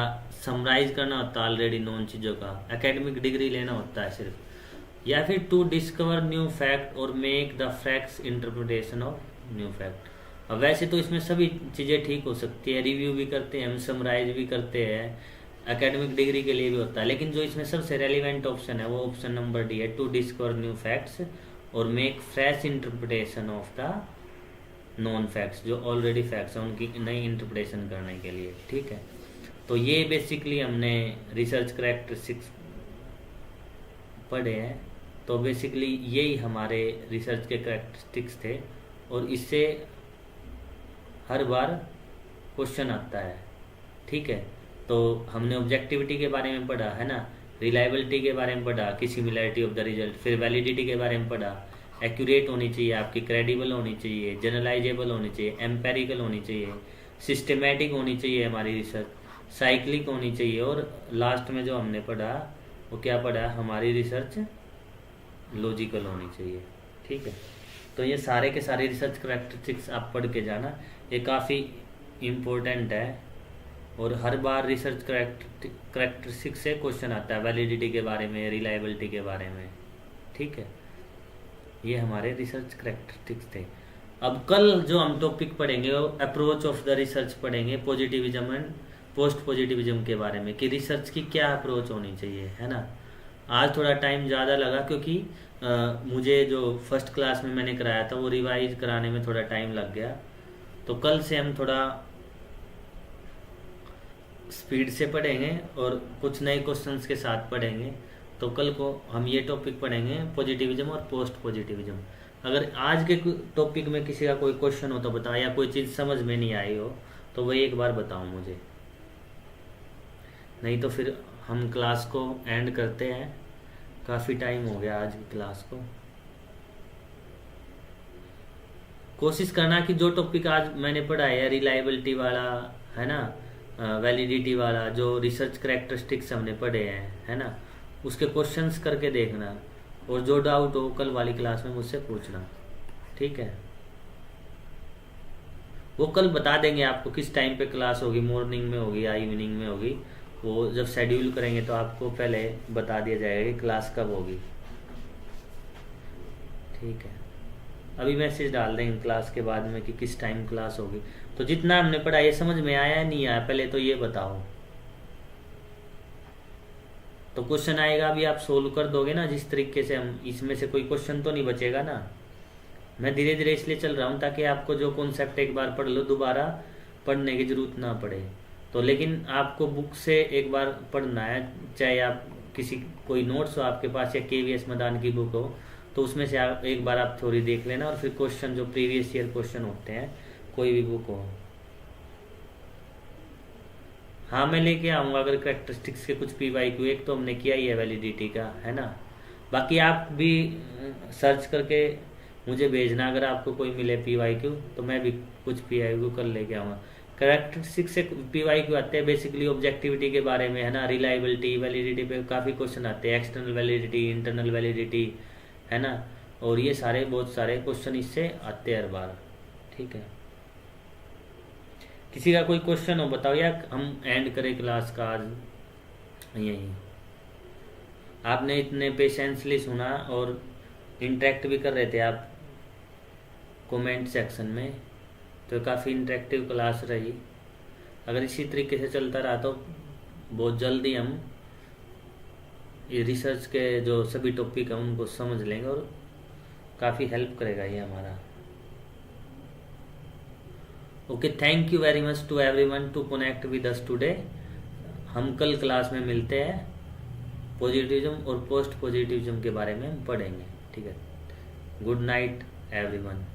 समराइज करना होता है ऑलरेडी नॉन चीज़ों का, एकेडमिक डिग्री लेना होता है सिर्फ, या फिर टू डिस्कवर न्यू फैक्ट और make the facts interpretation of new fact. अब वैसे तो इसमें सभी चीज़ें ठीक हो सकती है, रिव्यू भी करते हैं हम, समराइज भी करते हैं, एकेडमिक डिग्री के लिए भी होता है, लेकिन जो इसमें सबसे रेलिवेंट ऑप्शन है वो ऑप्शन नंबर डी है, टू डिस्कवर न्यू फैक्ट्स और make fresh interpretation of the non facts. जो ऑलरेडी फैक्ट्स हैं उनकी नई इंटरप्रिटेशन करने के लिए, ठीक है। तो ये बेसिकली हमने रिसर्च करेक्टरिस्टिक्स पढ़े हैं। तो बेसिकली यही हमारे रिसर्च के करेक्टरिस्टिक्स थे, और इससे हर बार क्वेश्चन आता है, ठीक है। तो हमने ऑब्जेक्टिविटी के बारे में पढ़ा, है ना, रिलायबिलिटी के बारे में पढ़ा, कि सिमिलैरिटी ऑफ द रिजल्ट, फिर वैलिडिटी के बारे में पढ़ा, एक्यूरेट होनी चाहिए आपकी, क्रेडिबल होनी चाहिए, जनरलाइजेबल होनी चाहिए, एम्पेरिकल होनी चाहिए, सिस्टमेटिक होनी चाहिए हमारी रिसर्च, साइक्लिक होनी चाहिए, और लास्ट में जो हमने पढ़ा वो क्या पढ़ा, हमारी रिसर्च लॉजिकल होनी चाहिए। ठीक है, तो ये सारे के सारे रिसर्च करैक्टरिस्टिक्स आप पढ़ के जाना, ये काफ़ी इम्पोर्टेंट है। और हर बार रिसर्च करैक्टरिस्टिक्स से क्वेश्चन आता है, वैलिडिटी के बारे में, रिलायबिलिटी के बारे में। ठीक है, ये हमारे रिसर्च करैक्टरिस्टिक्स थे। अब कल जो हम टॉपिक पढ़ेंगे वो अप्रोच ऑफ द रिसर्च पढ़ेंगे, पॉजिटिविज्म एंड पोस्ट पॉजिटिविज्म के बारे में, कि रिसर्च की क्या अप्रोच होनी चाहिए, है ना। आज थोड़ा टाइम ज़्यादा लगा क्योंकि मुझे जो फर्स्ट क्लास में मैंने कराया था वो रिवाइज कराने में थोड़ा टाइम लग गया। तो कल से हम थोड़ा स्पीड से पढ़ेंगे और कुछ नए क्वेश्चंस के साथ पढ़ेंगे। तो कल को हम ये टॉपिक पढ़ेंगे, पॉजिटिविज्म और पोस्ट पॉजिटिविज्म। अगर आज के टॉपिक में किसी का कोई क्वेश्चन हो तो बताओ, या कोई चीज़ समझ में नहीं आई हो तो वही एक बार बताओ मुझे, नहीं तो फिर हम क्लास को एंड करते हैं। काफ़ी टाइम हो गया आज की क्लास को। कोशिश करना कि जो टॉपिक आज मैंने पढ़ा है, रिलायबिलिटी वाला है ना, वैलिडिटी वाला, जो रिसर्च करैक्टरिस्टिक्स हमने पढ़े हैं, है ना, उसके क्वेश्चंस करके देखना, और जो डाउट हो कल वाली क्लास में मुझसे पूछना। ठीक है, वो कल बता देंगे आपको किस टाइम पे क्लास होगी, मॉर्निंग में होगी या इवनिंग में होगी। वो जब शेड्यूल करेंगे तो आपको पहले बता दिया जाएगा कि क्लास कब होगी। ठीक है, अभी मैसेज डाल देंगे क्लास के बाद में कि किस टाइम क्लास होगी। तो जितना हमने पढ़ा ये समझ में आया नहीं आया, पहले तो ये बताओ। तो क्वेश्चन आएगा, अभी आप सोल्व कर दोगे ना जिस तरीके से, हम इसमें से कोई क्वेश्चन तो नहीं बचेगा ना। मैं धीरे धीरे इसलिए चल रहा हूँ ताकि आपको जो कॉन्सेप्ट एक बार पढ़ लो दोबारा पढ़ने की जरूरत ना पड़े। तो लेकिन आपको बुक से एक बार पढ़ना है, चाहे आप किसी कोई नोट्स हो आपके पास या KVS मदान की बुक हो, तो उसमें से आप एक बार आप थ्योरी देख लेना, और फिर क्वेश्चन जो प्रीवियस ईयर क्वेश्चन होते हैं कोई भी बुक हो। हाँ, मैं लेके आऊँगा अगर करैक्टरिस्टिक्स के कुछ PYQ, एक तो हमने किया ही है वैलिडिटी का, है ना। बाकी आप भी सर्च करके मुझे भेजना, अगर आपको कोई मिले PYQ तो मैं भी कुछ PYQ कर लेके आऊँगा। करैक्टरिस्टिक्स से PYQ आते हैं बेसिकली ऑब्जेक्टिविटी के बारे में, है ना, रिलायबिलिटी, वैलिडिटी पे काफ़ी क्वेश्चन आते हैं, एक्सटर्नल वैलिडिटी, इंटरनल वैलिडिटी, है ना, और ये सारे बहुत सारे क्वेश्चन इससे आते हैं हर बार। ठीक है, किसी का कोई क्वेश्चन हो बताओ, या हम एंड करें क्लास का आज यहीं। आपने इतने पेशेंसली सुना और इंटरेक्ट भी कर रहे थे आप कमेंट सेक्शन में, तो काफ़ी इंटरेक्टिव क्लास रही। अगर इसी तरीके से चलता रहा तो बहुत जल्दी हम ये रिसर्च के जो सभी टॉपिक हैं उनको समझ लेंगे, और काफ़ी हेल्प करेगा ये हमारा। Okay, thank you very much to everyone to connect with us today. हम कल क्लास में मिलते हैं, पॉजिटिविज्म और पोस्ट पॉजिटिविज्म के बारे में हम पढ़ेंगे। ठीक है, गुड नाइट एवरीवन।